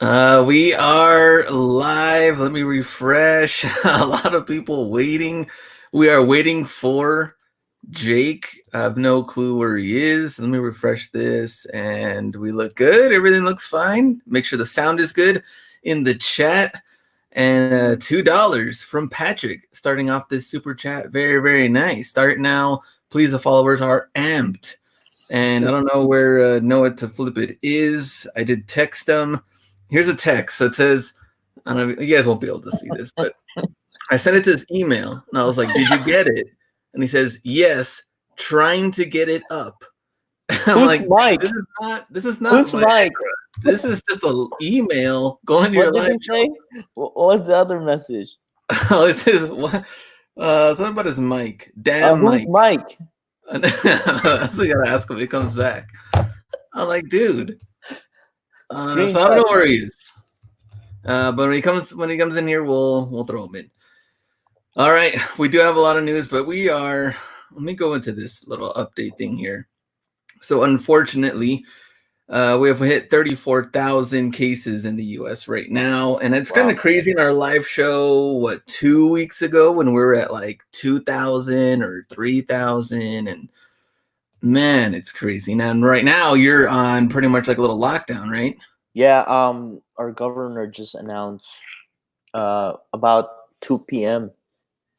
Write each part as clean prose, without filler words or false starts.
We are live. Let me refresh. A lot of people waiting. We are waiting for Jake. I have no clue where he is. Let me refresh this, and we look good. Everything looks fine. Make sure the sound is good in the chat. And $2 from Patrick starting off this super chat. Very, very nice. Start now. Please, the followers are amped. And I don't know where Noah to flip it is. I did text them. Here's a text. So it says, I don't know, you guys won't be able to see this, but I sent it to his email and I was like, did you get it? And he says, yes, trying to get it up. I'm Who's like, Mike? this is not Who's Viagra. Mike? This is just an email going to your What did live he say? What was the other message? show. It says, what? Something about his mic. Damn Who's Mike. Mike? That's what we gotta ask him when he comes back. I'm like, dude. So I don't know where he is. But when he comes in here, we'll throw him in. All right, we do have a lot of news, but let me go into this little update thing here. So unfortunately, we have hit 34,000 cases in the U.S. right now, and it's kind of crazy in our live show. 2 weeks ago when we were at like 2,000 or 3,000, and man, it's crazy. And right now you're on pretty much like a little lockdown, right? Yeah. Our governor just announced about 2 p.m.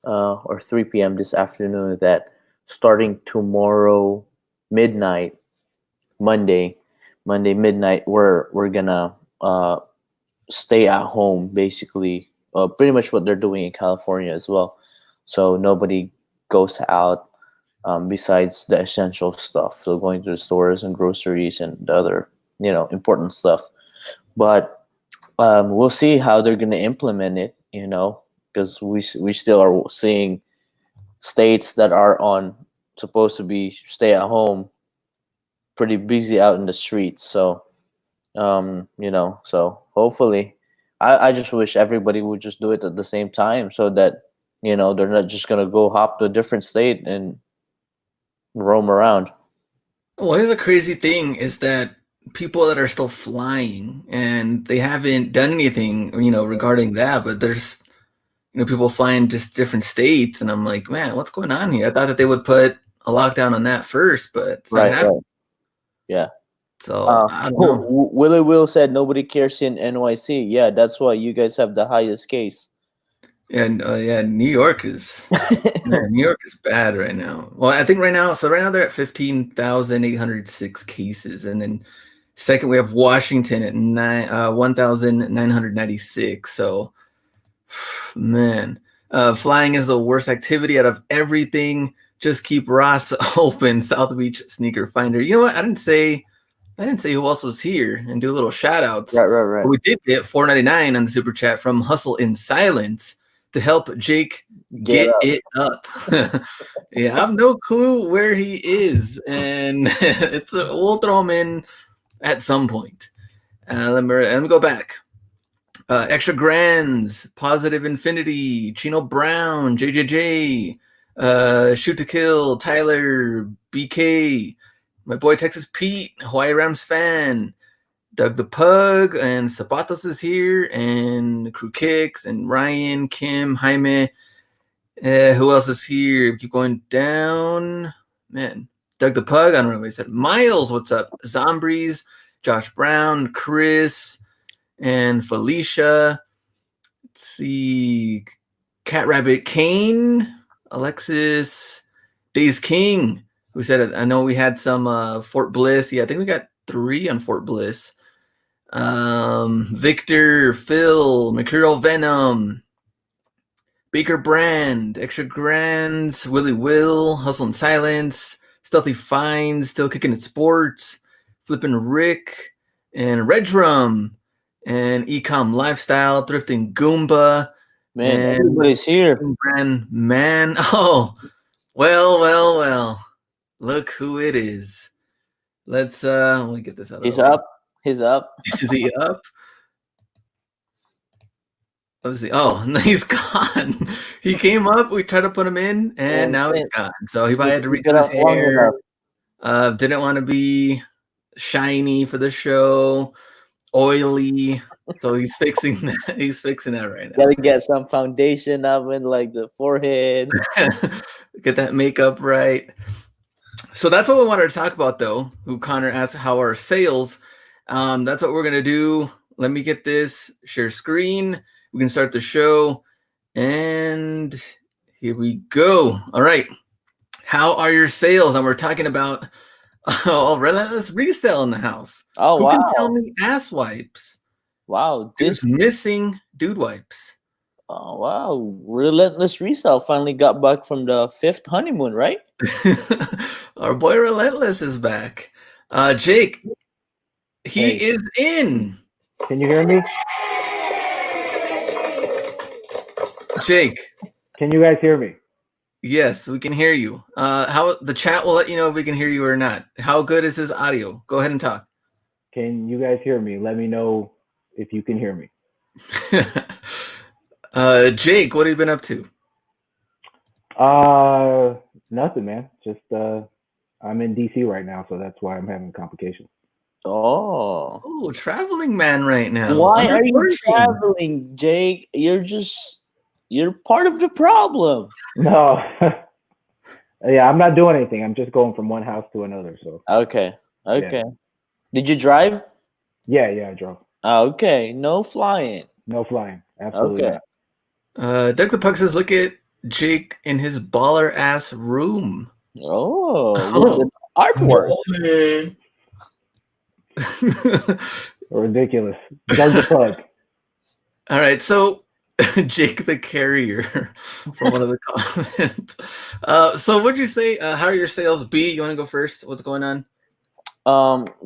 Or 3 p.m. this afternoon that starting tomorrow midnight, Monday midnight, we're gonna stay at home, basically. Pretty much what they're doing in California as well. So nobody goes out, besides the essential stuff. So going to the stores and groceries and the other, important stuff. But we'll see how they're going to implement it, because we still are seeing states that are on supposed to be stay at home pretty busy out in the streets. So so hopefully, I just wish everybody would just do it at the same time, so that they're not just gonna go hop to a different state and roam around. Well, here's the crazy thing is that people that are still flying and they haven't done anything, regarding that, but there's, people flying just different states. And I'm like, man, what's going on here? I thought that they would put a lockdown on that first, but it's not happening. Right. Yeah. So I don't know. Willie Will said nobody cares in NYC. Yeah, that's why you guys have the highest case. And yeah, New York is bad right now. Well, I think right now they're at 15,806 cases, and then second we have Washington at 1,996. So, man, flying is the worst activity out of everything. Just keep Ross open. South Beach Sneaker Finder. You know what? I didn't say who else was here and do little shout outs. Right. But we did get $4.99 on the super chat from Hustle in Silence to help Jake get it up. Yeah, I have no clue where he is, and we'll throw him in at some point. Let me go back. Extra Grands, Positive Infinity, Chino Brown, JJJ, Shoot to Kill, Tyler, BK, my boy Texas Pete, Hawaii Rams fan, Doug the Pug, and Zapatos is here, and Crew Kicks, and Ryan, Kim, Jaime. Who else is here? Keep going down. Man, Doug the Pug, I don't know what he said. Miles, what's up? Zombries, Josh Brown, Chris, and Felicia. Let's see. Cat Rabbit Kane, Alexis, Days King, who said, I know we had some Fort Bliss. Yeah, I think we got 3 on Fort Bliss. Victor, Phil, Mercurial Venom, Baker Brand, Extra Grands, Willie Will, Hustle in Silence, Stealthy Finds, Still Kicking It Sports, Flippin' Rick, and Red Drum, and Ecom Lifestyle, Thrifting Goomba. Man, everybody's here. Brand Man. Oh, well. Look who it is. Let me get this out of He's the way. up. He's up. Is he up? Let's see. Oh, no, he's gone. He came up. We tried to put him in, and now he's gone. So he probably had to redo his hair. Didn't want to be shiny for the show, oily. So he's fixing that. He's fixing that right now. Gotta get some foundation up in like the forehead. Get that makeup right. So that's what we wanted to talk about, though. Who Connor asked how our sales. That's what we're gonna do. Let me get this share screen. We can start the show, and here we go. All right. How are your sales? And we're talking about relentless resale in the house. Oh Who can sell wow. me ass wipes? Wow. Who's missing dude wipes? Oh wow. Relentless Resale finally got back from the 5th honeymoon, right? Our boy Relentless is back. Jake, he Hey. is in. Can you hear me? Jake, Can you guys hear me? yes, we can hear you. How the chat will let you know if we can hear you or not. How good is his audio? Go ahead and talk. Can you guys hear me? Let me know if you can hear me. Jake, what have you been up to? Nothing, man. Just I'm in DC right now, so that's why I'm having complications. Oh. Oh, traveling man right now. Why are you Unreporting. traveling, Jake? You're part of the problem. No. Yeah, I'm not doing anything. I'm just going from one house to another. So Okay. Okay. Did you drive? yeah, I drove. Okay. No flying. No flying. Absolutely Okay. not. Doug the Pug says, look at Jake in his baller ass room. Oh, look at artwork. Ridiculous. Doug the Pug. All right, so Jake the Carrier from one of the comments. So what'd you say? How are your sales? B, you want to go first? What's going on?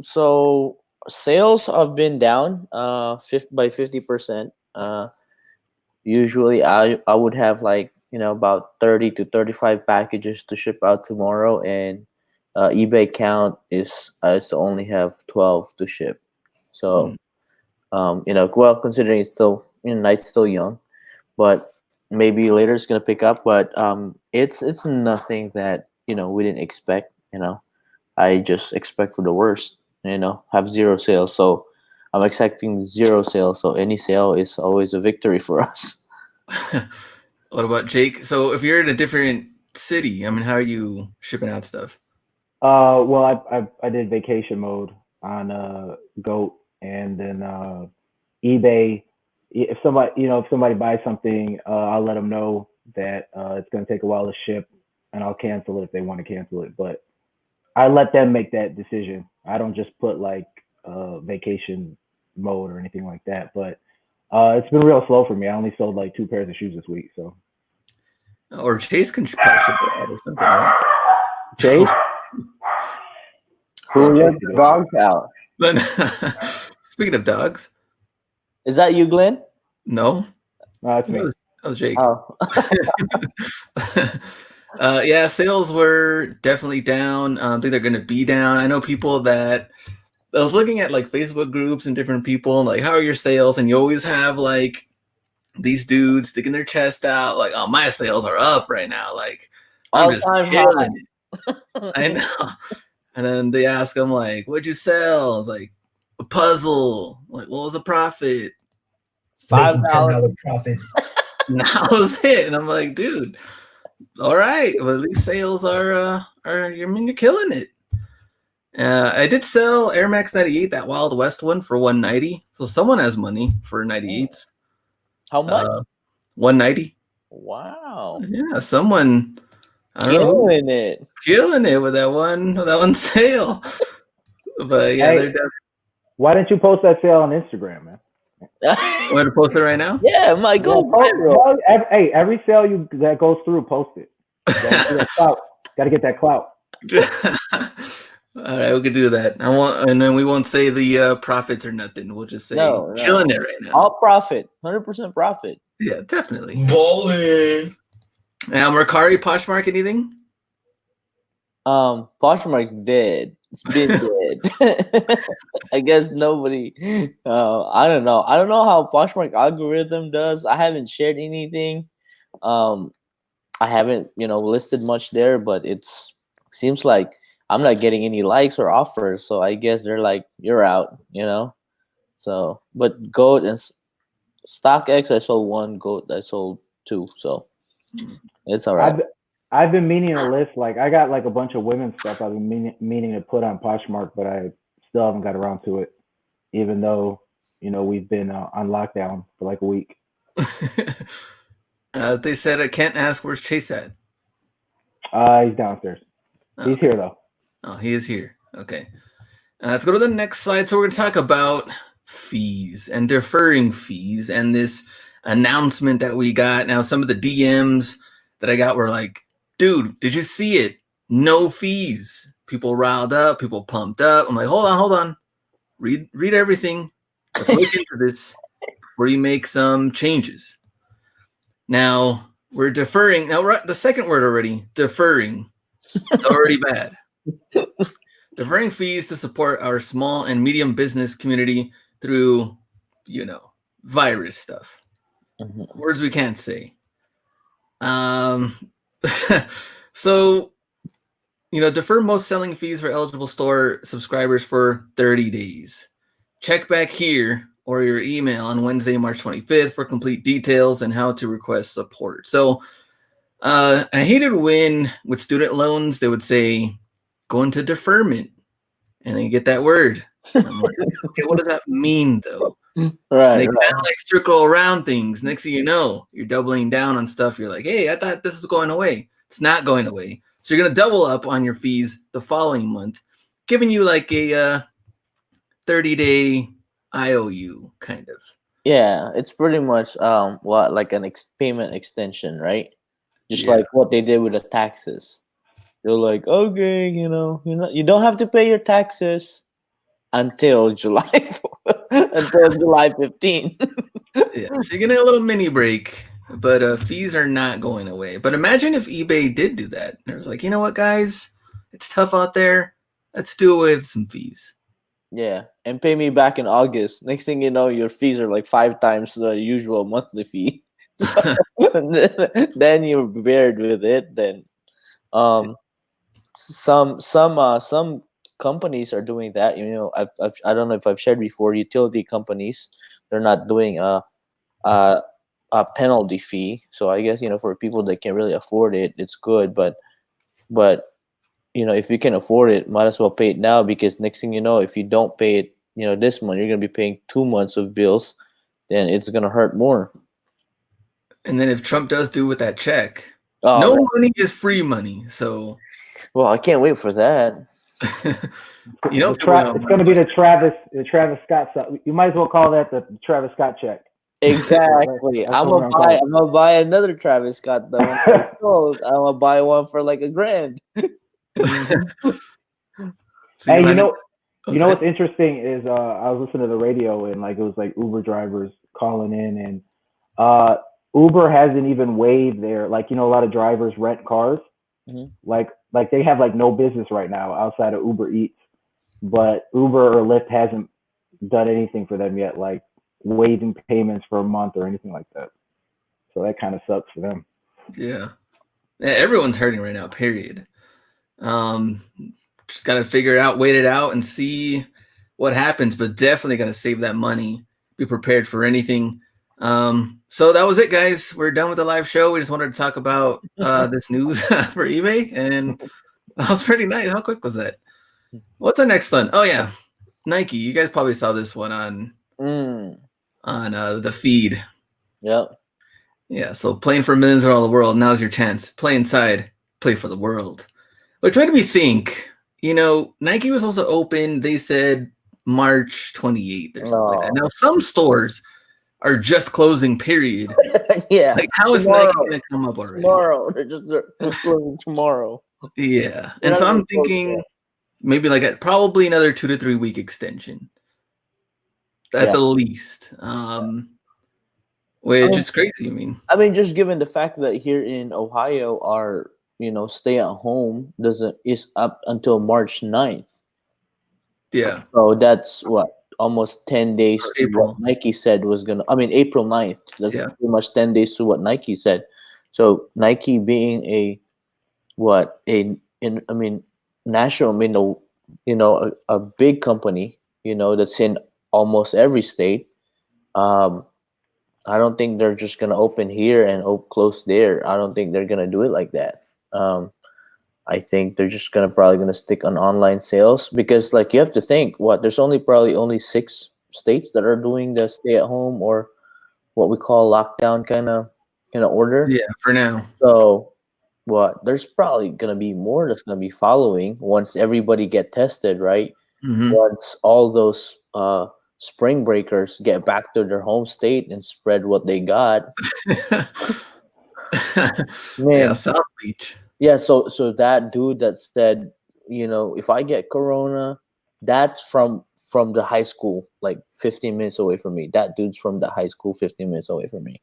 So sales have been down by 50%. Usually I would have like, about 30 to 35 packages to ship out tomorrow, and eBay count is I to only have 12 to ship. So well, considering it's still, night's still young, but maybe later it's gonna pick up. But it's nothing that we didn't expect. I just expect for the worst. Have zero sales. So I'm expecting zero sales. So any sale is always a victory for us. What about Jake? So if you're in a different city, I mean, how are you shipping out stuff? Well, I did vacation mode on Goat, and then eBay. If somebody buys something, I'll let them know that it's going to take a while to ship, and I'll cancel it if they want to cancel it. But I let them make that decision. I don't just put like vacation mode or anything like that. But it's been real slow for me. I only sold like 2 pairs of shoes this week. So Or Chase can ship it out or something, right? Chase, Who let the dogs out? Then, speaking of dogs, Is that you, Glenn? no, that's me. that was Jake. Oh. Yeah, sales were definitely down. I think they're going to be down. I know people that I was looking at like Facebook groups and different people, and like, how are your sales? And you always have like these dudes sticking their chest out, like, oh, my sales are up right now. Like, I'm just killing it. I know. And then they ask them like, what'd you sell? It's like a puzzle. Like, what was the profit? $5 profit. And that was it. And I'm like, dude, all right. Well, these sales are you're killing it. I did sell Air Max 98, that Wild West one, for $190. So someone has money for 98s. How much? 190. Wow. Yeah, someone Killing it. killing it with that one sale. But yeah, Hey, they're definitely. why didn't you post that sale on Instagram, man? Want to post it right now? Yeah, my go viral. Hey, every sale that goes through, post it. Gotta get that clout. All right, we could do that. And then we won't say the profits or nothing. We'll just say killing it right now. All profit, 100% profit. Yeah, definitely. Ballin'. Mercari, Poshmark, anything? Poshmark's dead. It's been dead. I guess nobody. I don't know. I don't know how Poshmark algorithm does. I haven't shared anything. I haven't listed much there, but it's seems like I'm not getting any likes or offers. So I guess they're like, you're out. So, but goat and StockX, I sold one. Goat, I sold two. So it's all right. I've been meaning to list, like, I got like a bunch of women's stuff I've been meaning to put on Poshmark, but I still haven't got around to it, even though we've been on lockdown for like a week. They said I can't ask where's Chase at. He's downstairs. He's Okay. here though. Oh, he is here. Okay. Let's go to the next slide. So we're going to talk about fees and deferring fees and this announcement that we got. Now, some of the DMs that I got were like, dude, did you see it? No fees. People riled up, people pumped up. I'm like, hold on. Read everything. Let's look into this before you make some changes. Now, we're deferring. Now, we're at the second word already, deferring. It's already bad. Deferring fees to support our small and medium business community through, virus stuff. Mm-hmm. Words we can't say. So, defer most selling fees for eligible store subscribers for 30 days. Check back here or your email on Wednesday, March 25th for complete details and how to request support. So, I hated when with student loans, they would say, go into deferment, and then you get that word. I'm like, okay, what does that mean, though? Right. They kind of like circle around things. Next thing you know, you're doubling down on stuff. You're like, hey, I thought this was going away. It's not going away. So you're going to double up on your fees the following month, giving you like a 30-day IOU kind of. Yeah, it's pretty much like an payment extension, right? Just like what they did with the taxes. They're like, okay, you don't have to pay your taxes until July until July 15. Yeah, so you're getting a little mini break, but fees are not going away. But imagine if eBay did do that. It was like, you know what, guys, it's tough out there. Let's do it with some fees. Yeah, and pay me back in August. Next thing you know, your fees are like 5 times the usual monthly fee. So, then you're bared with it. Then, some companies are doing that. I don't know if I've shared before. Utility companies, they're not doing a penalty fee. So I guess for people that can really afford it, it's good. But if you can afford it, might as well pay it now, because next thing you know, if you don't pay it, this month, you're gonna be paying 2 months of bills. Then it's gonna hurt more. And then if Trump does do with that check, no money is free money. So, well, I can't wait for that. It's going to be the Travis Scott stuff. You might as well call that the Travis Scott check. Exactly. I'm gonna buy another Travis Scott though. I'm gonna buy one for like $1,000. Hey, you know what's interesting is I was listening to the radio, and like it was like Uber drivers calling in, and Uber hasn't even waived their, like, a lot of drivers rent cars. Mm-hmm. Like they have like no business right now outside of Uber Eats, but Uber or Lyft hasn't done anything for them yet, like waiving payments for a month or anything like that. So that kind of sucks for them. Yeah, everyone's hurting right now, period. Just got to figure it out, wait it out, and see what happens, but definitely got to save that money, be prepared for anything. So that was it, guys. We're done with the live show. We just wanted to talk about this news for eBay, and that was pretty nice. How quick was that? What's the next one? Oh yeah, Nike. You guys probably saw this one on the feed. Yep. Yeah. So playing for millions around the world. Now's your chance. Play inside. Play for the world. Which made me think. Nike was supposed to open. They said March 28th or something like that. Now some stores are just closing, period. Yeah. Like, how is Nike going to come up already? Tomorrow. They're just closing tomorrow. Yeah. And so I'm thinking maybe like probably another 2 to 3 week extension at the least. Which is crazy. I mean, just given the fact that here in Ohio, our stay at home is up until March 9th. Yeah. So that's what, almost 10 days to April. what Nike said was going to, April 9th. That's pretty much 10 days to what Nike said. So Nike being national, a big company, that's in almost every state. Um, I don't think they're just gonna open here and close there. I don't think they're gonna do it like that. I think they're just probably gonna stick on online sales, because like you have to think, what, there's probably only 6 states that are doing the stay at home, or what we call lockdown kind of order. Yeah, for now. So what, there's probably gonna be more that's gonna be following once everybody get tested, right? Hmm. Once all those spring breakers get back to their home state and spread what they got, Yeah, man. South Beach. Yeah, so that dude that said, if I get corona, that's from the high school, like 15 minutes away from me. That dude's from the high school 15 minutes away from me.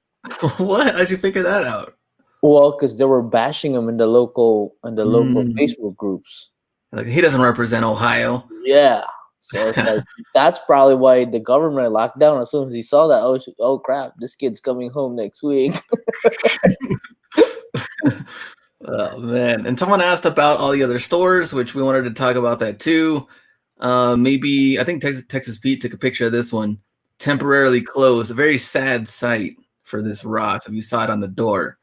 What? How'd you figure that out? Well, because they were bashing him in the local Mm, Facebook groups. like he doesn't represent Ohio. Yeah. So it's like, that's probably why the government locked down as soon as he saw that. Oh crap, this kid's coming home next week. Oh man! And someone asked about all the other stores, which we wanted to talk about that too. Maybe I think Texas Pete took a picture of this one. Temporarily closed. A very sad sight for this Ross. If you saw it on the door.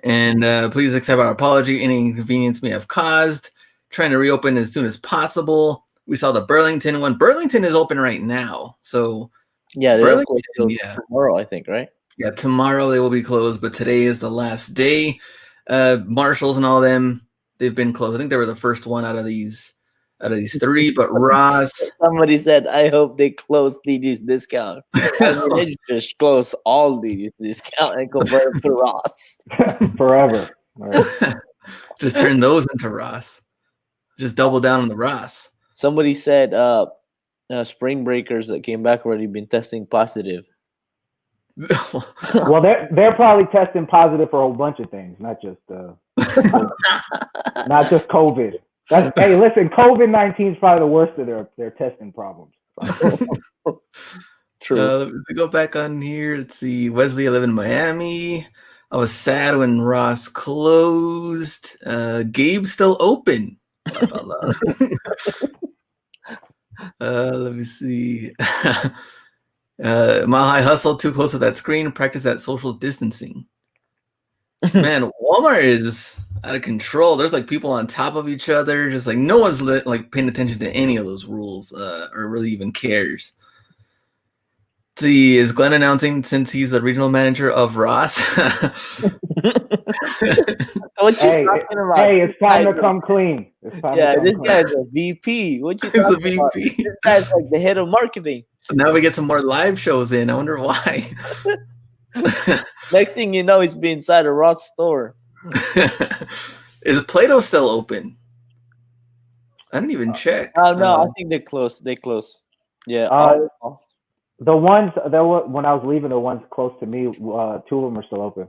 And please accept our apology. Any inconvenience we have caused. Trying to reopen as soon as possible. We saw the Burlington one. Burlington is open right now, so Yeah, they'll close Burlington. Yeah, tomorrow, I think, right? yeah. Tomorrow they will be closed, but today is the last day. Marshalls and all them, they've been closed. I think they were the first one out of these 3. But Ross, Somebody said, I hope they close Didi's discount. I mean, they just close all Didi's discount and convert them to Ross. Forever. Right. just turn those into Ross. Just double down on the Ross. Somebody said, spring breakers that came back already been testing positive. Well, they're probably testing positive for a whole bunch of things, not just COVID. Hey, listen, COVID-19 is probably the worst of their testing problems. True. Let me go back on here. Let's see. Wesley, I live in Miami. I was sad when Ross closed. Gabe's still open. Let me see. Mile High Hustle, too close to that screen. Practice that social distancing. Man, Walmart is out of control. There's like people on top of each other. Just like no one's like paying attention to any of those rules or really even cares. See, is Glenn announcing since he's the regional manager of Ross? What you talking about? Hey, it's time to come clean. This guy's a VP. What you He's a talking about? VP. This guy's like the head of marketing. So now we get some more live shows in. I wonder why. Next thing you know, he's be inside a Ross store. Is Play-Doh still open? I didn't even check. No, I think they closed. Yeah. The ones that were when I was leaving, the ones close to me, 2 of them are still open.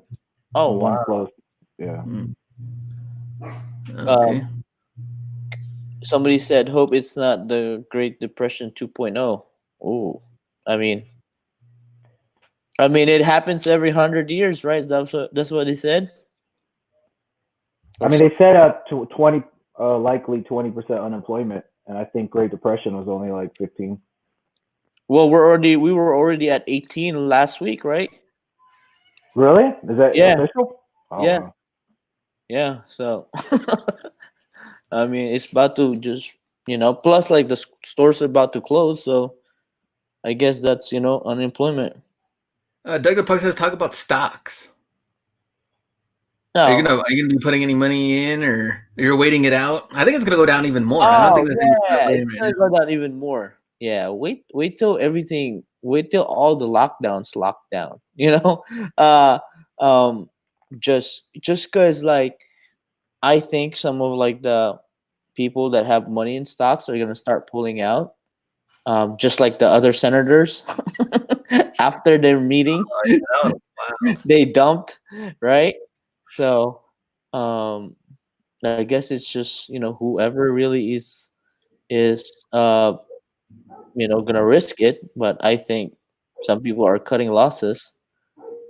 Oh, One wow. closed. Yeah. Okay. Somebody said, "Hope it's not the Great Depression 2.0." Oh, I mean, it happens every 100 years, right? That's what he said. I mean, they said 20, likely 20% unemployment, and I think Great Depression was only like 15. Well, we were already at 18 last week, right? Really? Is that official? Oh, yeah. Wow. Yeah. So, I mean, it's about to just, plus like the stores are about to close. So I guess that's, unemployment. Doug the Puck says, talk about stocks. No. Are you gonna be putting any money in, or you're waiting it out? I think it's gonna go down even more. Oh, I don't think it's gonna go down even more. Yeah, wait till all the lockdowns lock down. Just because like I think some of like the people that have money in stocks are gonna start pulling out, just like the other senators after their meeting. Wow. They dumped, right? So, I guess it's just whoever really is gonna risk it. But I think some people are cutting losses,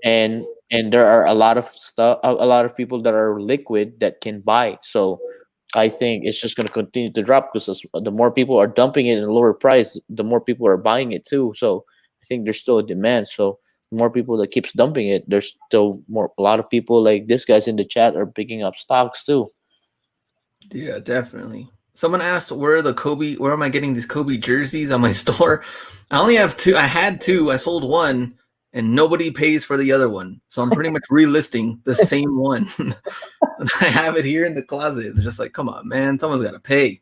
and there are a lot of people that are liquid that can buy. So I think it's just going to continue to drop because the more people are dumping it in a lower price, the more people are buying it too. So I think there's still a demand. So the more people that keeps dumping it, there's still more. A lot of people like this guys in the chat are picking up stocks too. Yeah, definitely. Someone asked where am I getting these Kobe jerseys on my store? I only have two. I had two. I sold one, and nobody pays for the other one. So I'm pretty much relisting the same one. I have it here in the closet. They're just like, come on, man, someone's got to pay.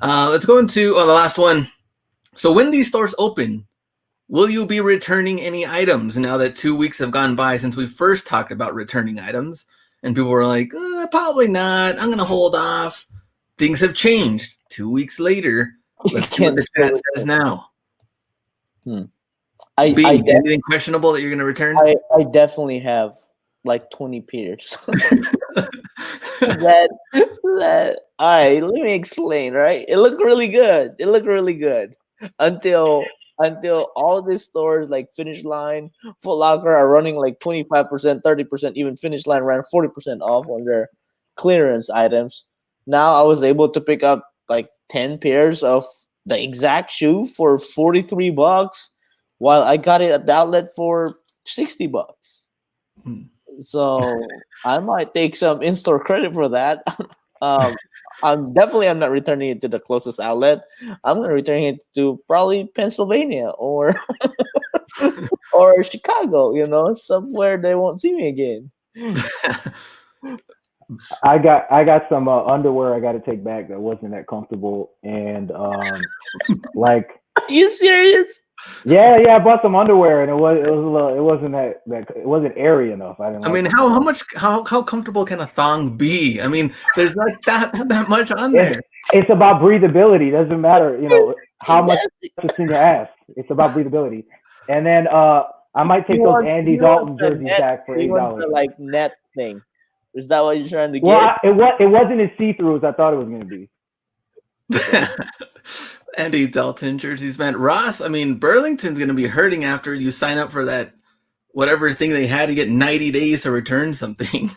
Let's go into the last one. So when these stores open, will you be returning any items now that 2 weeks have gone by since we first talked about returning items? And people were like, probably not. I'm going to hold off. Things have changed. 2 weeks later, let's see what the chat says now. Anything questionable that you're going to return? I definitely have like 20 pairs. that all right, let me explain, right? It looked really good. Until all these stores like Finish Line, Foot Locker are running like 25%, 30%, even Finish Line ran 40% off on their clearance items. Now I was able to pick up like 10 pairs of the exact shoe for $43 while I got it at the outlet for $60. So I might take some in-store credit for that. I'm not returning it to the closest outlet. I'm gonna return it to probably Pennsylvania or or Chicago. Somewhere they won't see me again. I got some underwear I got to take back that wasn't that comfortable, and like. Are you serious? Yeah, I bought some underwear, and it wasn't airy enough. I mean, how comfortable can a thong be? I mean, there's like that much on there. It's about breathability. It doesn't matter, how much is in your ass. It's about breathability. And then I might take those Andy Dalton jerseys back for $8. The like net thing. Is that what you're trying to get? Well, it wasn't as see-through as I thought it was going to be. Andy Dalton jerseys, man. Ross, I mean, Burlington's going to be hurting after you sign up for that whatever thing they had to get 90 days to return something.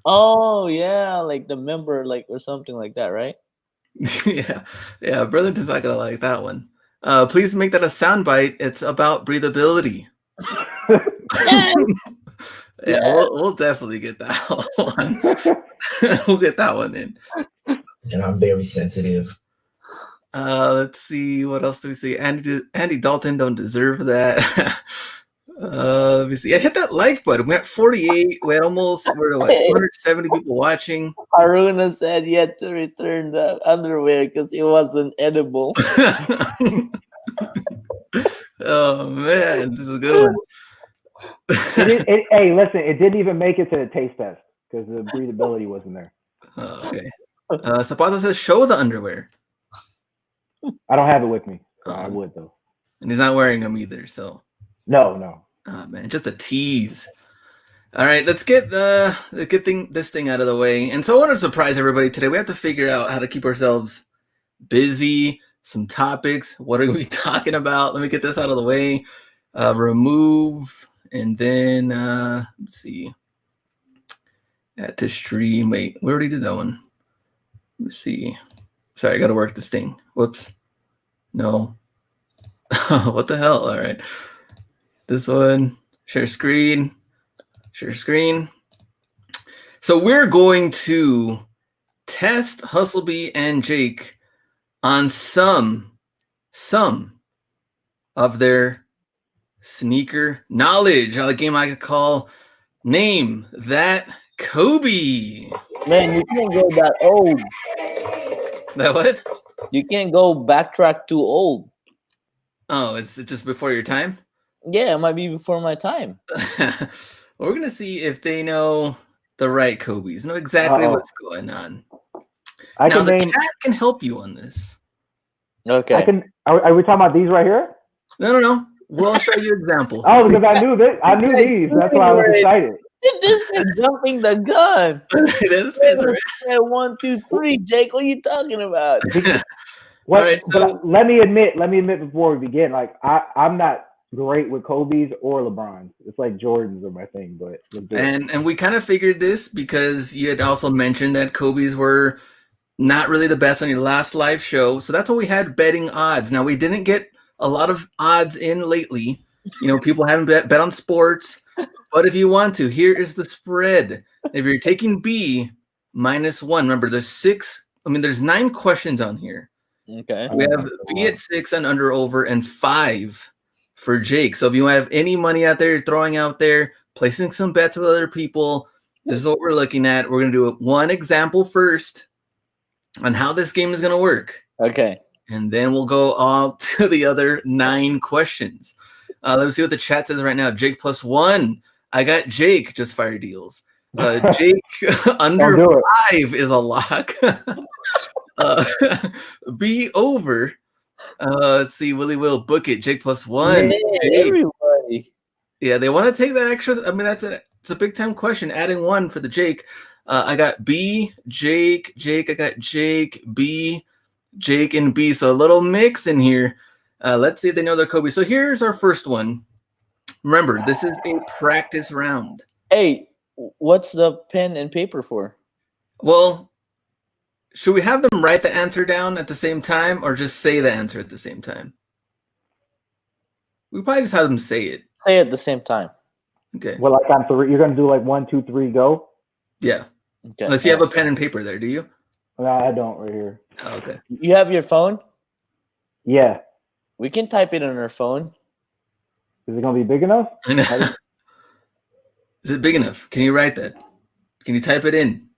Oh, yeah, like the member, like, or something like that, right? Yeah, Burlington's not going to like that one. Please make that a soundbite. It's about breathability. Yeah, we'll definitely get that one. We'll get that one in. And I'm very sensitive. Let's see. What else do we see? Andy Dalton don't deserve that. Let me see. I hit that like button. We're at 48. We're like 270 people watching. Aruna said he had to return the underwear because it wasn't edible. Oh man, this is a good one. Hey, listen, it didn't even make it to the taste test because the breathability wasn't there. Okay. Zapata says, show the underwear. I don't have it with me. I would though. And he's not wearing them either, so. No. Oh man, just a tease. All right, let's get this thing out of the way. And so I want to surprise everybody today. We have to figure out how to keep ourselves busy, some topics. What are we talking about? Let me get this out of the way. Remove, and then let's see. Add to stream. Wait, we already did that one. Let's see. Sorry, I got to work this thing. Whoops. No. What the hell? All right. This one. Share screen. Share screen. So we're going to test Hustlebee and Jake on some of their sneaker knowledge on a game I could call Name That Kobe. Man, you can't go that old. That what? You can't go backtrack too old. Oh, it's just before your time? Yeah, it might be before my time. We're going to see if they know the right Kobe's, know exactly what's going on. The chat can help you on this. Okay. Are we talking about these right here? No. We'll show you an example. Oh, because I knew these. That's why I was excited. This is jumping the gun. This is right. 1, 2, 3, Jake. What are you talking about? All right, so let me admit before we begin, like I'm not great with Kobe's or LeBron's. It's like Jordan's are my thing, but and we kind of figured this because you had also mentioned that Kobe's were not really the best on your last live show. So that's why we had betting odds. Now, we didn't get a lot of odds in lately. You know, people haven't bet on sports. But if you want to, here is the spread. If you're taking B, -1. Remember, there's 9 questions on here. Okay. We have B at 6 on under over and 5 for Jake. So if you have any money out there you're throwing out there, placing some bets with other people, this is what we're looking at. We're going to do one example first on how this game is going to work. Okay. And then we'll go all to the other 9 questions. Let's see what the chat says right now. Jake +1. I got Jake. Just fire deals. Jake under 5 is a lock. B over. Let's see. Willie will book it. Jake +1. Yeah, everybody. Yeah, they want to take that extra. I mean, it's a big time question. Adding 1 for the Jake. I got B, Jake. I got Jake, B, Jake, and B. So a little mix in here. Let's see if they know their Kobe. So here's our first one. Remember, this is a practice round. Hey, what's the pen and paper for? Well, should we have them write the answer down at the same time or just say the answer at the same time? We probably just have them say it. Say it at the same time. Okay. Well, like on 3, you're gonna do like 1, 2, 3, go. Yeah. Okay. Unless you have a pen and paper there, do you? No, I don't right here. Oh, okay. You have your phone? Yeah. We can type it on our phone. Is it gonna be big enough? I know. Is it big enough? Can you write that? Can you type it in?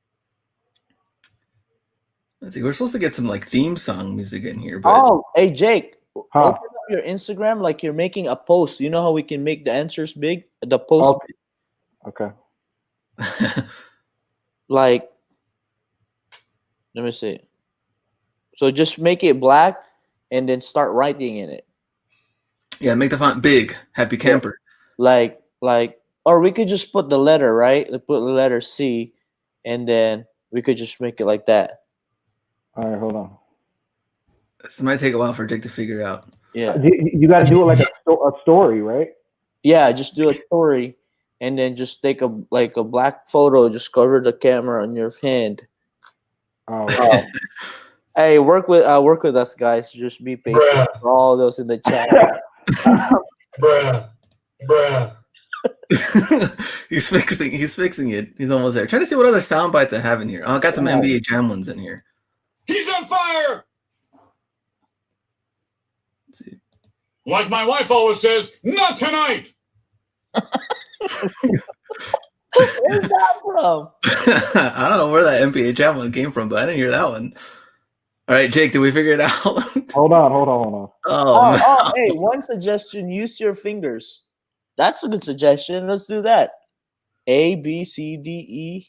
Let's see. We're supposed to get some like theme song music in here. But... Oh, hey Jake, Huh. open up your Instagram like you're making a post. You know how we can make the answers big? The post. Okay. Like, let me see. So just make it black and then start writing in it. Yeah, make the font big. Happy camper. Like, or we could just put the letter, right? Like, put the letter C, and then we could just make it like that. All right, hold on. This might take a while for Jake to figure out. Yeah. You got to do it like a story, right? Yeah, just do a story, and then just take a black photo. Just cover the camera on your hand. Oh, wow. Hey, work with us, guys. Just be patient for all those in the chat. Bruh. He's fixing it. He's almost there. Trying to see what other sound bites I have in here. Oh, I got some NBA Jam ones in here. He's on fire! Let's see. Like my wife always says, not tonight! Where's that from? I don't know where that NBA Jam one came from, but I didn't hear that one. All right, Jake, did we figure it out? Hold on. Oh, Hey, one suggestion: use your fingers. That's a good suggestion. Let's do that. A, B, C, D, E.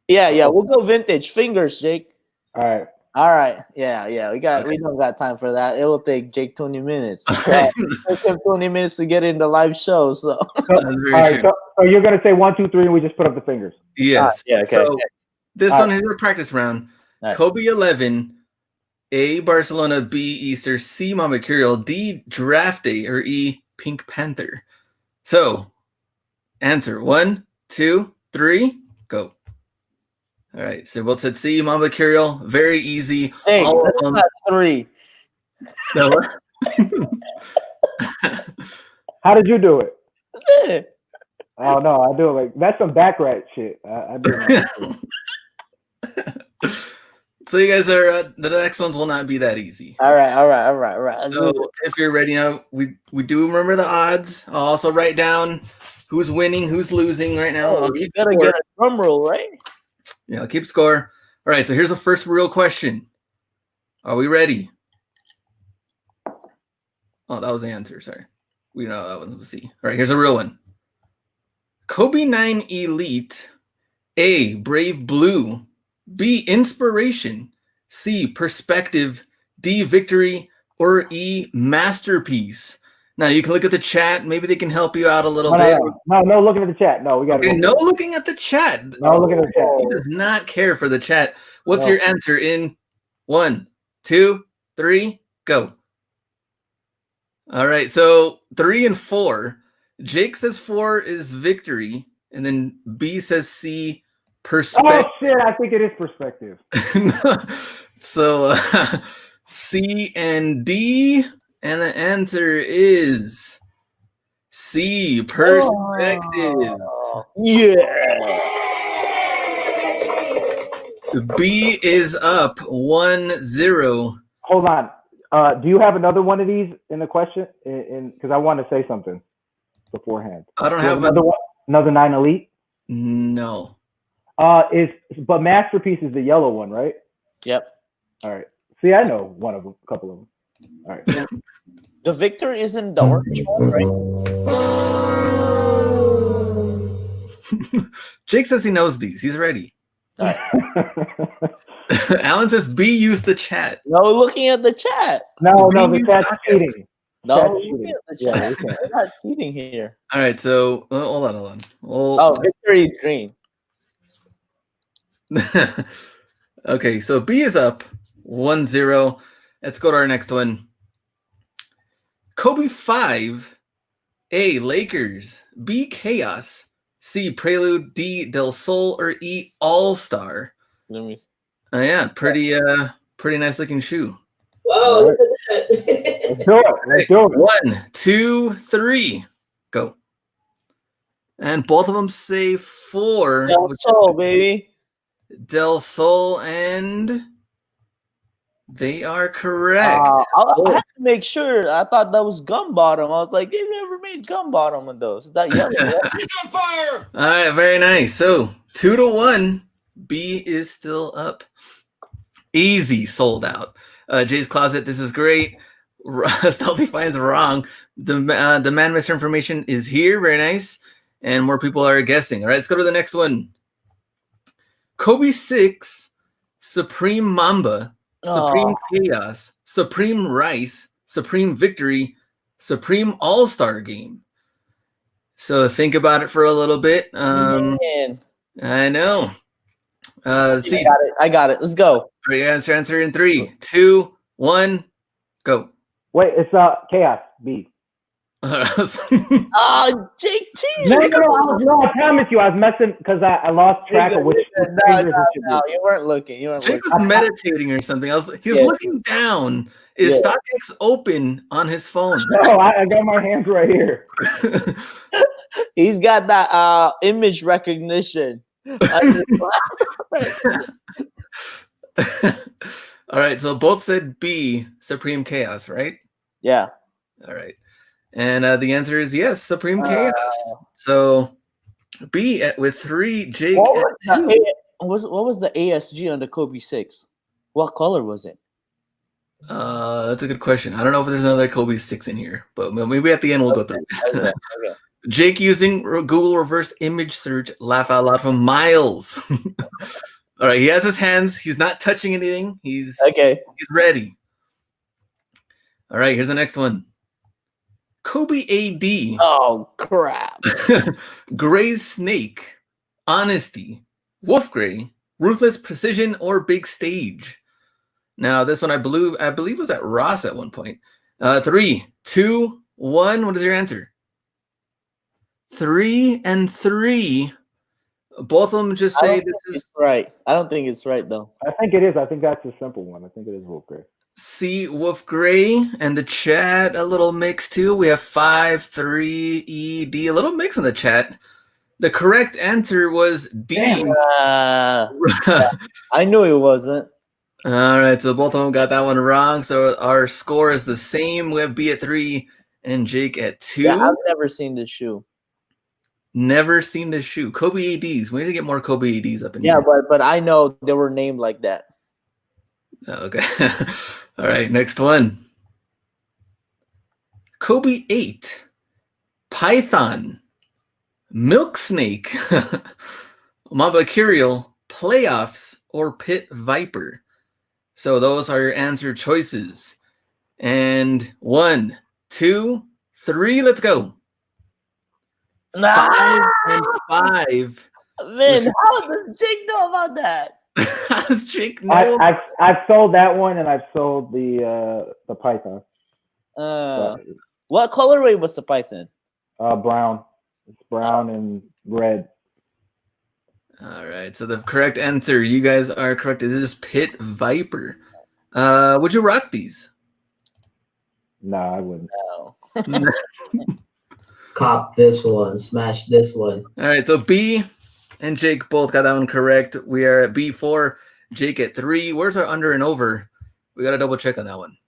Yeah. We'll go vintage fingers, Jake. All right. Yeah. We don't got time for that. It will take Jake 20 minutes. right. It took him 20 minutes to get in the live show. So That's very All right. true. So you're gonna say 1, 2, 3, and we just put up the fingers. Yes. Yeah, okay. So this All one is a practice round. All right. Kobe 11, A, Barcelona, B, Easter, C, Mama Curiel, D, Draft Day, or E, Pink Panther. So answer 1, 2, 3, go. All right. So both said C, Mama Curiel. Very easy. Hey, All of that's them. not 3. No, what? How did you do it? Yeah. Oh no, I do it like that's some back rat shit. I do it. So you guys are the next ones will not be that easy. All right. So if you're ready now, we do remember the odds. I'll also write down who's winning, who's losing right now. I'll you keep gotta score. get a drum roll, right? Yeah, I'll keep score. All right, so here's the first real question. Are we ready? Oh, that was the answer. Sorry. We know that one was C. All right, here's a real one. Kobe 9 Elite. A, Brave Blue. B, Inspiration. C, Perspective. D, Victory. Or E, Masterpiece. Now, you can look at the chat. Maybe they can help you out a little bit. No, looking at the chat. No, we got to Okay, no looking at the chat. No, looking at the chat. He does not care for the chat. What's No. your answer in 1, 2, 3, go. All right, so 3 and 4. Jake says 4 is Victory, and then B says C, Perspective. Oh shit! I think it is perspective. So C and D, and the answer is C. Perspective. Oh, yeah. B is up 1-0. Hold on. Do you have another one of these in the question? Because I want to say something beforehand. I don't Do you have another one. Another 9 Elite. No. But Masterpiece is the yellow one, right? Yep. All right. See, I know one of them, a couple of them. All right. The Victor isn't the orange one, right? Jake says he knows these. He's ready. All right. Alan says B, use the chat. No, looking at the chat. No, We the use chat's pockets. cheating. No, Chat's looking cheating. at the Yeah, chat. we can't. We're not cheating here. All right, so hold on. Oh, victory is green. Okay, so B is up 1-0. Let's go to our next one. Kobe 5, A, Lakers, B, Chaos, C, Prelude, D, Del Sol, or E, All-Star. Let me. Yeah, pretty nice looking shoe. Wow, look at that. Let's do it. Let's do it. 1, 2, 3, go. And both of them say 4. Del Sol, baby. Del Sol, and they are correct. I had to make sure. I thought that was gum bottom. I was like, they've never made gum bottom on those. Is that yellow? He's on fire! All right, very nice. So 2-1. B is still up. Easy, sold out. Jay's Closet, this is great. Stealthy finds wrong. Demand misinformation is here. Very nice. And more people are guessing. All right, let's go to the next one. Kobe 6, Supreme Mamba, Supreme Chaos, Supreme Rice, Supreme Victory, Supreme All-Star Game. So think about it for a little bit. Man. I know. Let's see. I got it. Let's go. Answer in 3, 2, 1, go. Wait, it's Chaos B. Oh, Jake cheated. No, I promise you, I was messing because I lost track of which. No, you weren't looking. Jake was meditating or something. He was looking down. Is StockX open on his phone? No, I got my hands right here. He's got that image recognition. All right, so both said B, Supreme Chaos, right? Yeah. All right. And the answer is yes, Supreme Chaos. So B with 3, Jake What at 2. what was the ASG on the Kobe 6? What color was it? That's a good question. I don't know if there's another Kobe 6 in here, but maybe at the end we'll go through. Okay. Jake using Google reverse image search, laugh out loud from Miles. All right, he has his hands. He's not touching anything. He's ready. All right, here's the next one. Kobe AD. Oh, crap. Gray's Snake, Honesty, Wolf Gray, Ruthless Precision, or Big Stage. Now, this one I believe was at Ross at one point. 3, 2, 1. What is your answer? 3 and 3. Both of them just say this is right. I don't think it's right though. I think it is. I think that's a simple one. I think it is Wolf Gray. C, Wolf Gray, and the chat a little mix too. We have 5, 3, E, D. A little mix in the chat. The correct answer was D. I knew it wasn't. All right, so both of them got that one wrong. So our score is the same. We have B at 3 and Jake at 2. Yeah, I've never seen this shoe. Never seen this shoe. Kobe ADs. We need to get more Kobe ADs up in here. Yeah, but I know they were named like that. Okay. All right, next one. Kobe 8, Python, Milk Snake, Mamba Curial, Playoffs, or Pit Viper. So those are your answer choices. And 1, 2, 3, let's go. 5 and 5. Man, how does Jake know about that? How does Jake know? I've sold that one, and I've sold the Python. What colorway was the Python? Brown. It's brown and red. All right. So the correct answer, you guys are correct. It is Pit Viper. Would you rock these? No, I wouldn't. No. Cop this one. Smash this one. All right. So B and Jake both got that one correct. We are at B4. Jake at 3. Where's our under and over? We got to double check on that one.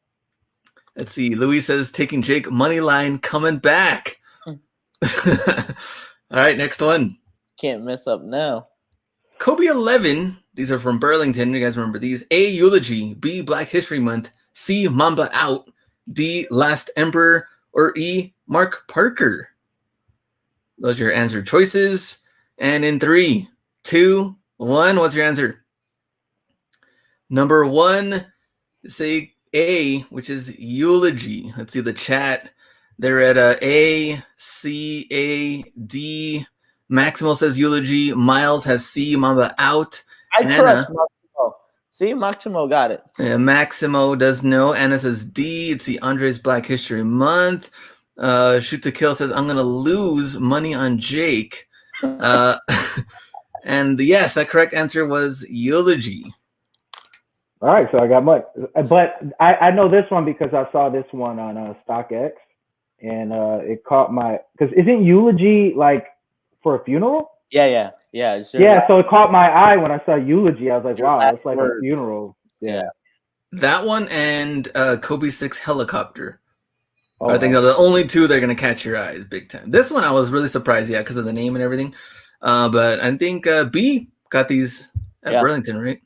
Let's see. Louis says taking Jake money line coming back. All right. Next one. Can't mess up now. Kobe 11. These are from Burlington. You guys remember these? A, Eulogy. B, Black History Month. C, Mamba Out. D, Last Emperor. Or E, Mark Parker. Those are your answer choices. And in 3, 2, 1, what's your answer? Number 1, say A, which is Eulogy. Let's see the chat. They're at A, C, A, D. Maximo says Eulogy. Miles has C, Mamba Out. I Anna, trust Maximo. See, Maximo got it. Maximo does know. Anna says D. It's the Andre's Black History Month. Shoot to Kill says, I'm going to lose money on Jake. And yes, that correct answer was Eulogy. All right, so I got money. But I know this one because I saw this one on StockX. And it caught my... Because isn't Eulogy like for a funeral? Yeah. So it caught my eye when I saw Eulogy. I was like, wow, it's like words. a funeral. Yeah. That one and Kobe 6 Helicopter. Oh, I think are the only two that are going to catch your eyes big time. This one I was really surprised, because of the name and everything. But I think B got these at Burlington, right?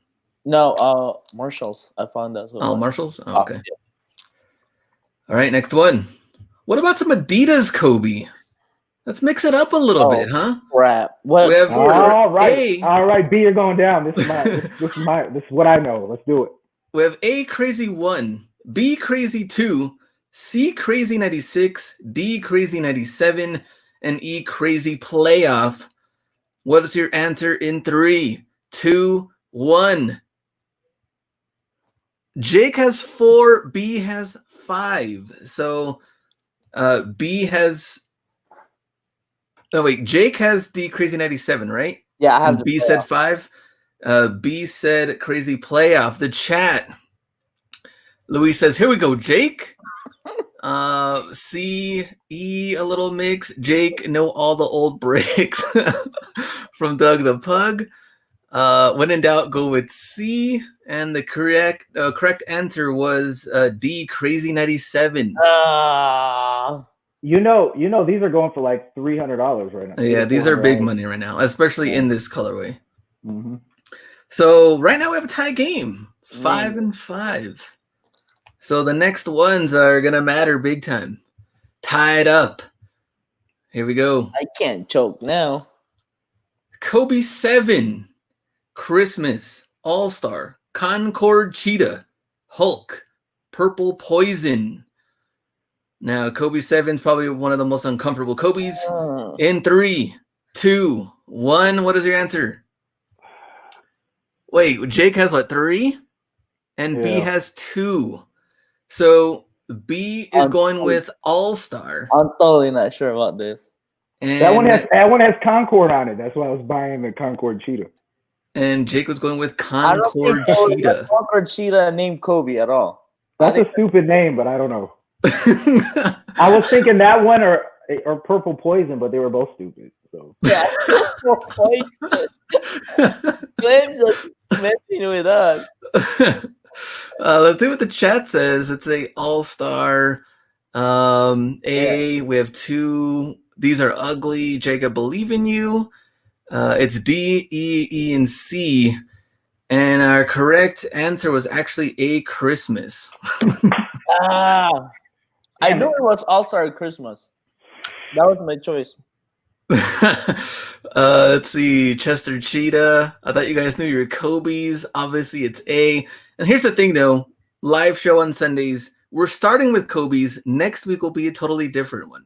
No, Marshalls. I found that. Oh, Marshalls? Oh, okay. Yeah. All right, next one. What about some Adidas Kobe? Let's mix it up a little bit, huh? Crap. What? We have all right, B, you're going down. This is what I know. Let's do it. We have A, Crazy 1, B, Crazy 2, C, Crazy 96, D, Crazy 97, and E, Crazy Playoff. What is your answer in 3, 2, 1? Jake has 4, B has 5. So B has... No, wait. Jake has D, Crazy 97, right? Yeah, I have. And B said 5. B said Crazy Playoff. The chat. Louis says, here we go, Jake. C, E, a little mix. Jake, know all the old breaks. From Doug the Pug. When in doubt, go with C. And the correct answer was D, Crazy 97. You know, these are going for like $300 right now. Yeah, these are big money right now, especially in this colorway. Mm-hmm. So right now we have a tie game, 5-5. So the next ones are gonna matter big time. Tied up. Here we go. I can't choke now. Kobe 7, Christmas, All-Star, Concord Cheetah, Hulk, Purple Poison. Now, Kobe 7 is probably one of the most uncomfortable Kobe's. In 3, 2, 1, what is your answer? Wait, Jake has what, 3? And B has 2. So B is going with All-Star. I'm totally not sure about this. And that one has Concord on it. That's why I was buying the Concord Cheetah. And Jake was going with Concord Cheetah. Concord Cheetah named Kobe at all. That's a stupid name, but I don't know. I was thinking that one or Purple Poison, but they were both stupid. So yeah, Purple Poison. Glenn's just messing with us. Let's see what the chat says. It's a All-Star. We have 2. These are ugly. Jake, I believe in you. It's D, E, and C. And our correct answer was actually A, Christmas. I knew it was All-Star Christmas. That was my choice. Let's see. Chester Cheetah. I thought you guys knew your Kobe's. Obviously, it's A. And here's the thing, though. Live show on Sundays. We're starting with Kobe's. Next week will be a totally different one.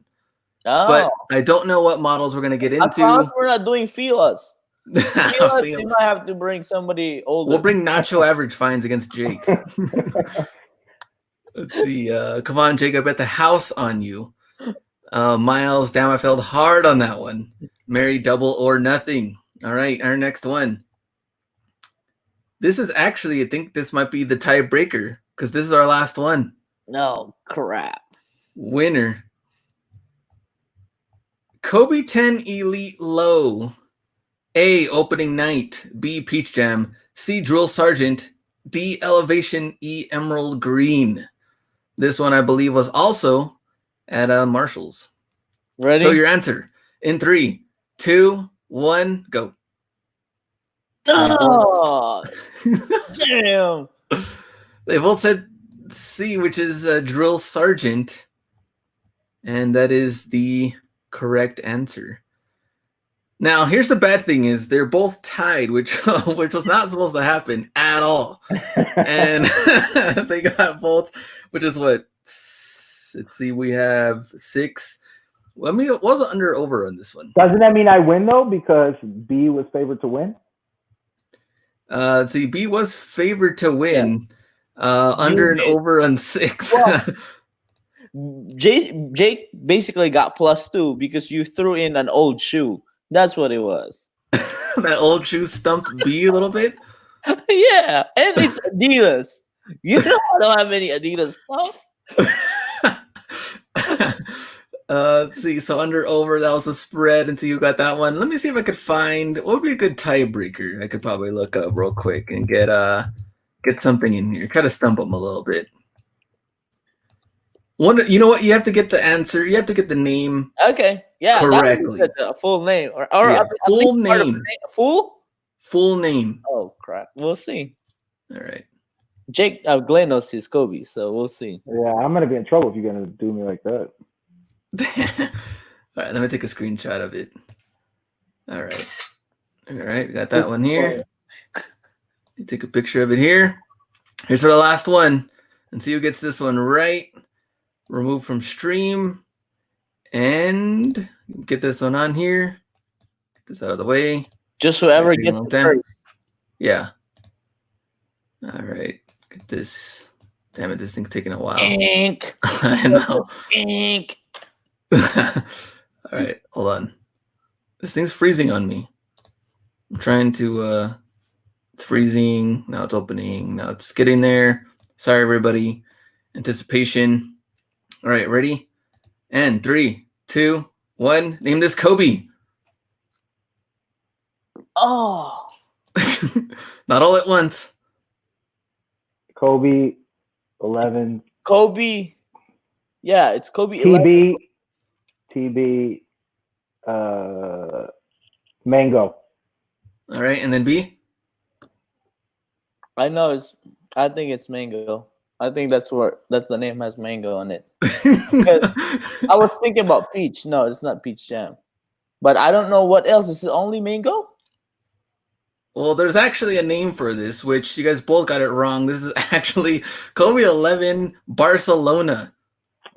Oh. But I don't know what models we're going to get into. I thought we're not doing Feelers. We might have to bring somebody older. We'll bring Nacho Average Fines against Jake. Let's see. Come on, Jake. I bet the house on you. Miles, damn, I felt hard on that one. Mary, Double or Nothing. All right, our next one. This is actually, I think this might be the tiebreaker because this is our last one. No crap. Winner. Kobe 10 Elite Low. A, Opening Night. B, Peach Jam. C, Drill Sergeant. D, Elevation E, Emerald Green. This one, I believe, was also at Marshall's. Ready? So your answer in 3, 2, 1, go. Oh, damn. They both said C, which is Drill Sergeant. And that is the correct answer. Now, here's the bad thing is they're both tied, which was not supposed to happen at all. And they got both, which is what? Let's see, we have 6. Let me, what was the under over on this one? Doesn't that mean I win though? Because B was favored to win? Let's see, B was favored to win. Under and over on 6. Well, Jake basically got +2 because you threw in an old shoe. That's what it was. That old shoe stumped B a little bit. Yeah, and it's Adidas. You know I don't have any Adidas stuff. Let's see. So under over, that was a spread, and so you got that one. Let me see if I could find what would be a good tiebreaker. I could probably look up real quick and get something in here. Kind of stump them a little bit. One, you know what? You have to get the answer. You have to get the name. Okay, yeah, correctly. The full name or yeah, full name. Full name. Oh crap! We'll see. All right. Jake Glenn knows his Kobe, so we'll see. Yeah, I'm gonna be in trouble if you're gonna do me like that. All right, let me take a screenshot of it. All right, we got that one here. You take a picture of it here. Here's for the last one, and see who gets this one right. Remove from stream, and get this one on here. Get this out of the way. Just whoever gets it first. Yeah. All right. Get this. Damn it, this thing's taking a while. Ink. I know. Ink. All right, hold on. This thing's freezing on me. I'm trying to it's freezing. Now it's opening. Now it's getting there. Sorry, everybody. Anticipation. All right, ready? And 3, 2, 1. Name this Kobe. Oh. Not all at once. Kobe 11. Kobe. Yeah, it's Kobe. TB. Mango. All right, and then B. I know I think it's Mango. I think that's the name has mango on it. I was thinking about peach. No, it's not peach jam. But I don't know what else. Is it only mango? Well, there's actually a name for this, which you guys both got it wrong. This is actually Kobe 11 Barcelona.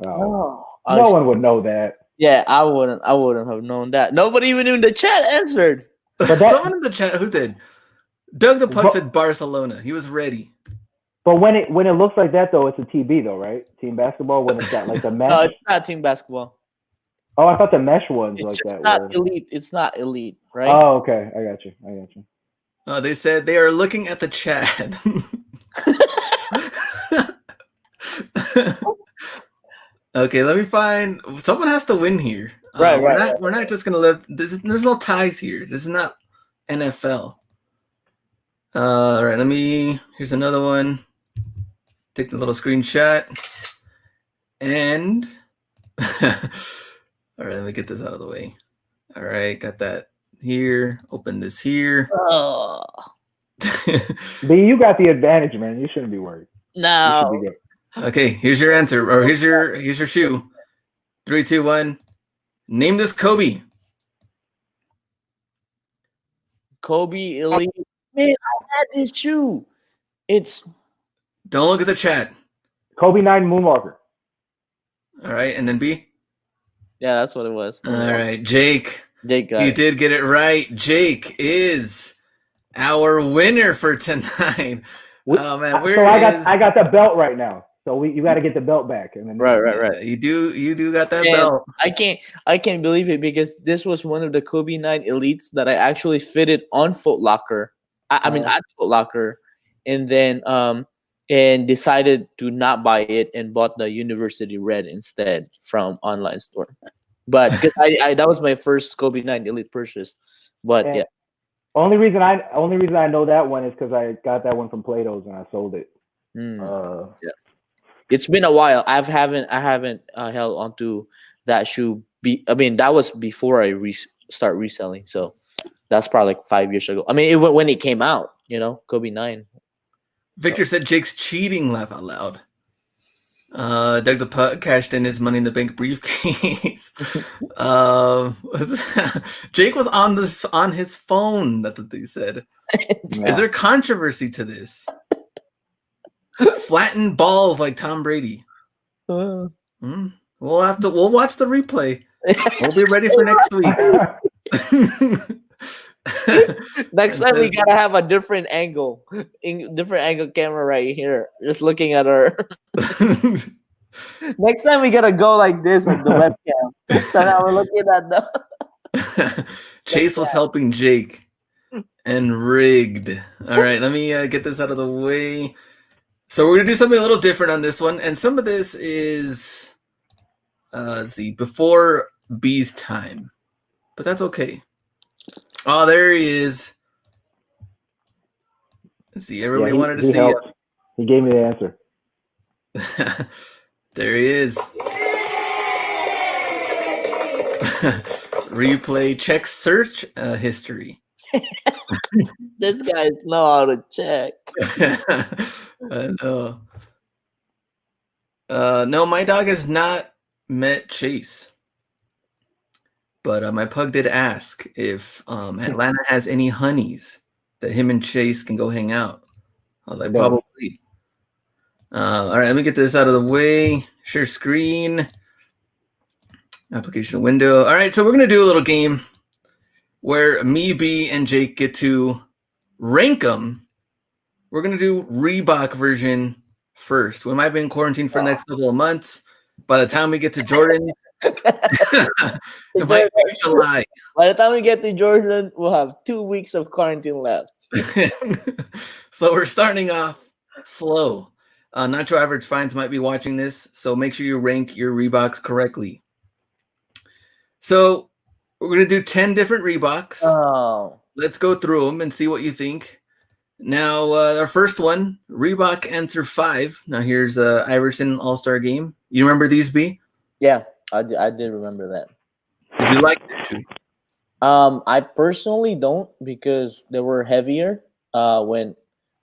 Oh. No one would know that. Yeah, I wouldn't have known that. Nobody even in the chat answered. But someone in the chat who did. Doug the Puck said Barcelona. He was ready. But when it looks like that though, it's a TB though, right? Team basketball when it's got like the mesh. No, it's not team basketball. Oh, I thought the mesh ones It's like just that. Not elite. It's not elite, right? Oh, okay. I got you. They said they are looking at the chat. Okay, let me find. Someone has to win here. Right. We're not just gonna live. There's no ties here. This is not NFL. All right. Here's another one. Take the little screenshot. And all right, let me get this out of the way. All right, got that here. Open this here. Oh. B, you got the advantage, man. You shouldn't be worried. No. Okay, here's your answer, or here's your shoe. 3, 2, 1. Name this Kobe. Kobe Elite. Man, I had this shoe. Don't look at the chat. Kobe 9 Moonwalker. All right, and then B. Yeah, that's what it was. All right, Jake. Jake got You it. did get it right. Jake is our winner for tonight. Oh man, so I got the belt right now. So you got to get the belt back. And then Right. You do got that And belt. I can't believe it because this was one of the Kobe 9 elites that I actually fitted on Foot Locker. I mean at Foot Locker, and then and decided to not buy it and bought the University Red instead from online store. But because I that was my first Kobe 9 elite purchase. But And yeah. Only reason I know that one is because I got that one from Plato's and I sold it. Yeah. It's been a while. I haven't held onto that shoe. That was before I start reselling. So that's probably like 5 years ago. I mean, when it came out, Kobe 9. Victor said Jake's cheating. Laugh out loud. Doug the Putt cashed in his Money in the Bank briefcase. Jake was on his phone. That's what they said. Yeah. Is there controversy to this? Flattened balls like Tom Brady. We'll watch the replay. We'll be ready for next week. Next time we gotta have a different angle camera right here, just looking at her. Next time we gotta go like this on the webcam. So now we're looking at the Chase was helping Jake and rigged. All right, let me get this out of the way. So we're gonna do something a little different on this one, and some of this is let's see, before B's time, but that's okay. Oh, there he is. Let's see. Everybody wanted to see it. He gave me the answer. There he is. Replay check search history. This guys know how to check. I know. No, my dog has not met Chase. But my pug did ask if Atlanta has any honeys that him and Chase can go hang out. I was like, probably. All right, let me get this out of the way. Share screen. Application window. All right, so we're going to do a little game where me, B, and Jake get to rank them. We're going to do Reebok version first. We might be in quarantine for the next couple of months. By the time we get to Jordan, it might be July. By the time we get to Jordan, we'll have 2 weeks of quarantine left. So we're starting off slow. Nacho Average Finds might be watching this, so make sure you rank your Reeboks correctly. So we're going to do 10 different Reeboks. Oh. Let's go through them and see what you think. Now, our first one, Reebok Answer 5. Now, here's Iverson All-Star Game. You remember these, B? Yeah, I did remember that. Did you like this shoe? I personally don't because they were heavier when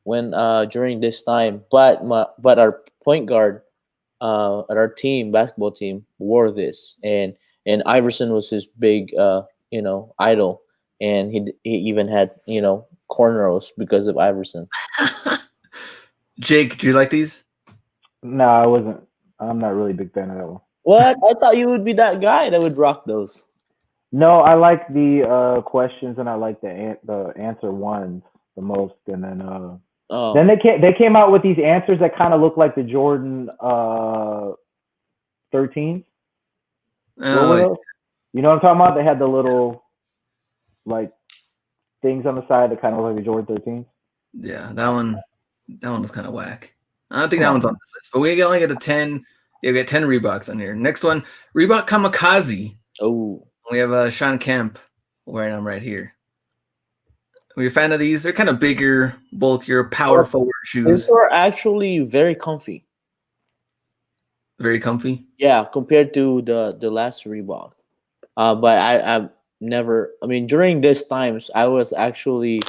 during this time. But our point guard at our basketball team wore this, and Iverson was his big idol, and he even had cornrows because of Iverson. Jake, do you like these? No, I wasn't. I'm not really a big fan of that one. What? I thought you would be that guy that would rock those. No, I like the questions and I like the answer ones the most. And then then they came out with these answers that kind of look like the Jordan 13s. Oh, you know what I'm talking about? They had the little like things on the side that kind of look like the Jordan 13s. yeah, that one was kind of whack. I don't think that one's on this list, but we only get a 10. You get 10 Reeboks on here. Next one, Reebok Kamikaze. Oh, we have Sean Kemp wearing them right here. Are you a fan of these? They're kind of bigger, bulkier, power forward shoes. These are actually very comfy. Very comfy. Yeah, compared to the last Reebok. But I've never. I mean, during this times, I was actually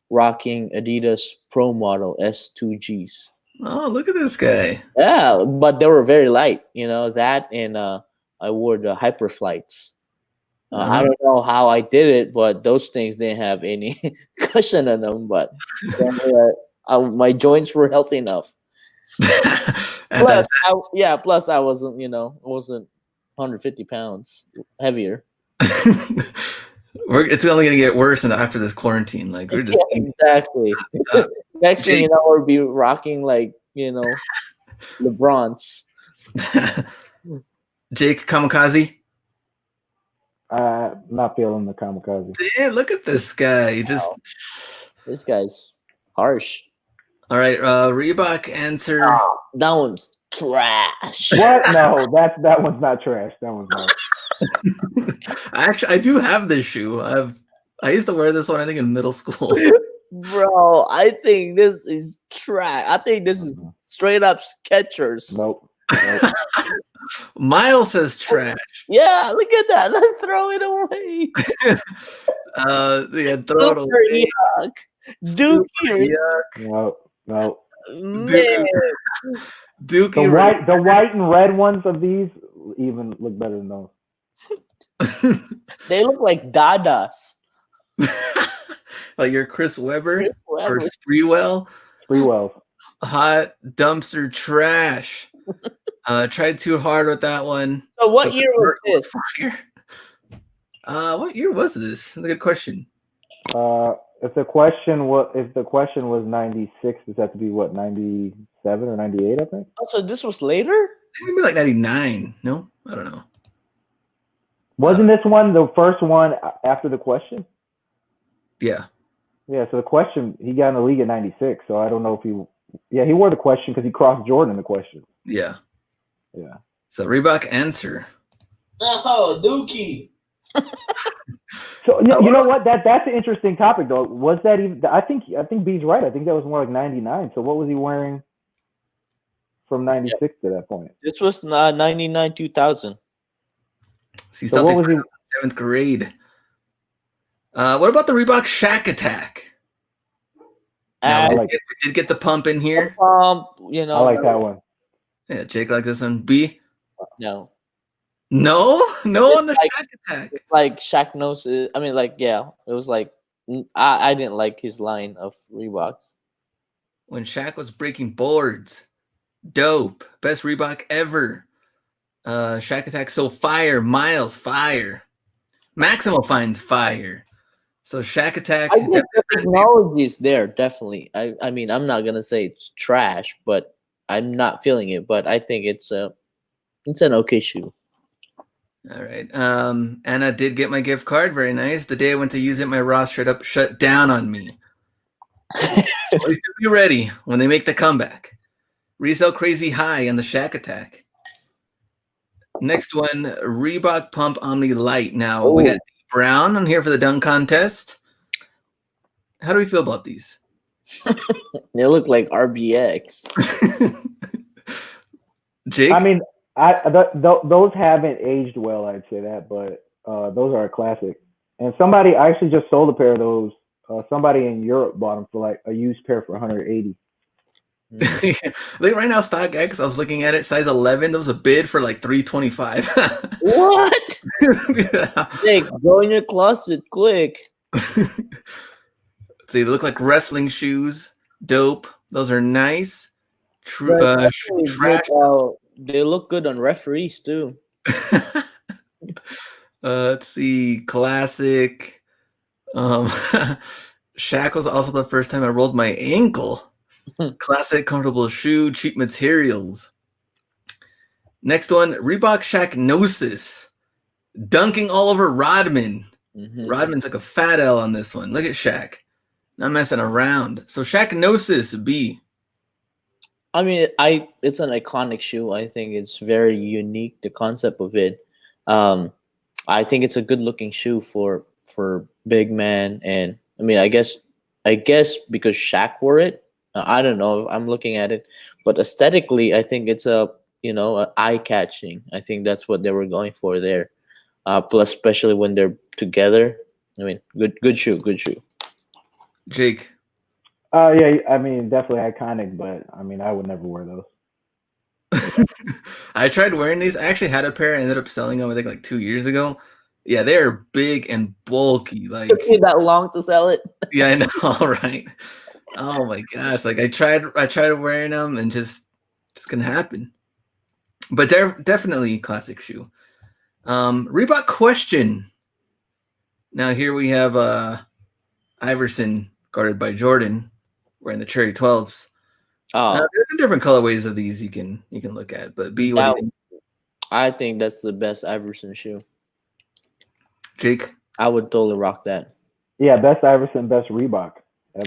rocking Adidas Pro Model S2Gs. Oh, look at this guy. Yeah, but they were very light. That, and I wore the Hyperflights. I don't know how I did it, but those things didn't have any cushion on them. But my joints were healthy enough. Plus, I wasn't, I wasn't 150 pounds heavier. It's only gonna get worse after this quarantine. Like we're just exactly. Next thing you know, we'll be rocking like LeBron's. Jake Kamikaze. Not feeling the kamikaze. Yeah, look at this guy. You just. This guy's harsh. All right, Reebok answer. Oh, that one's trash. What? No, that one's not trash. That one's not. Actually, I do have this shoe. I used to wear this one, I think, in middle school. Bro, I think this is trash. I think this is straight up Skechers. Nope. Miles says trash. Yeah, look at that. Let's throw it away. Yeah, throw it away. Yuck. Dookie. Yuck. No. Man. Dookie. The white and red ones of these even look better than those. They look like Dadas. Like your Chris Webber Chris or Webber. Spreewell. Spreewells. Hot dumpster trash. Tried too hard with that one. So what year was this? Fire. What year was this? That's a good question. If the question was 96, does that have to be what, 97 or 98? I think. Oh, so this was later? Maybe like 99. No, I don't know. Wasn't this one the first one after the question? Yeah. Yeah. So the question, he got in the league at 96. So I don't know if he. Yeah, he wore the question because he crossed Jordan in the question. Yeah. Yeah. So Reebok answer. Oh, Dookie. So you know what? That's an interesting topic though. Was that even? I think B's right. I think that was more like 99. So what was he wearing from 96 to that point? This was 99, 2000. See, So something what was from 7th grade. What about the Reebok Shack Attack? Now, we did get the pump in here. You know. I like that one. Yeah, Jake likes this one. B? No. No on the like- Shack Attack. Like Shaq knows it. I mean, like, yeah. It was like I didn't like his line of Reeboks. When Shaq was breaking boards. Dope. Best Reebok ever. Shack Attack, so fire. Miles, fire. Maximo finds fire. So Shack Attack. I think the technology is there, definitely. I mean, I'm not gonna say it's trash, but I'm not feeling it. But I think it's an okay shoe. All right. Anna did get my gift card. Very nice. The day I went to use it, my Ross straight up shut down on me. At least be ready when they make the comeback. Resale Crazy High on the Shack Attack. Next one, Reebok Pump Omni Light. Now we got Brown on here for the dunk contest. How do we feel about these? They look like RBX. Jake? I mean, those haven't aged well, I'd say that, but those are a classic. And I actually just sold a pair of those. Somebody in Europe bought them for like a used pair for 180. I think right now StockX, I was looking at it, size 11. There was a bid for like 325. What? Yeah. Jake, go in your closet quick. See, they look like wrestling shoes. Dope. Those are nice. Trash. They look good on referees too. Let's see. Classic. Shaq was also the first time I rolled my ankle. Classic, comfortable shoe, cheap materials. Next one, Reebok Shaq Gnosis. Dunking all over Rodman. Mm-hmm. Rodman took a fat L on this one. Look at Shaq. Not messing around. So Shaq Gnosis, B. I mean, it's an iconic shoe. I think it's very unique, the concept of it. I think it's a good looking shoe for big man, and I mean, I guess because Shaq wore it. I don't know. I'm looking at it, but aesthetically, I think it's a eye catching. I think that's what they were going for there. Plus, especially when they're together. I mean, good shoe. Jake. Yeah, I mean, definitely iconic, but I mean, I would never wear those. I tried wearing these. I actually had a pair. I ended up selling them, I think, like 2 years ago. Yeah, they're big and bulky. Like, took you that long to sell it? Yeah, I know, right? Oh my gosh! Like I tried wearing them, and just couldn't happen. But they're definitely a classic shoe. Reebok question. Now here we have Iverson guarded by Jordan, wearing the Cherry 12s. There's some different colorways of these you can look at. But B, what do you think? I think that's the best Iverson shoe. Jake? I would totally rock that. Yeah, best Iverson, best Reebok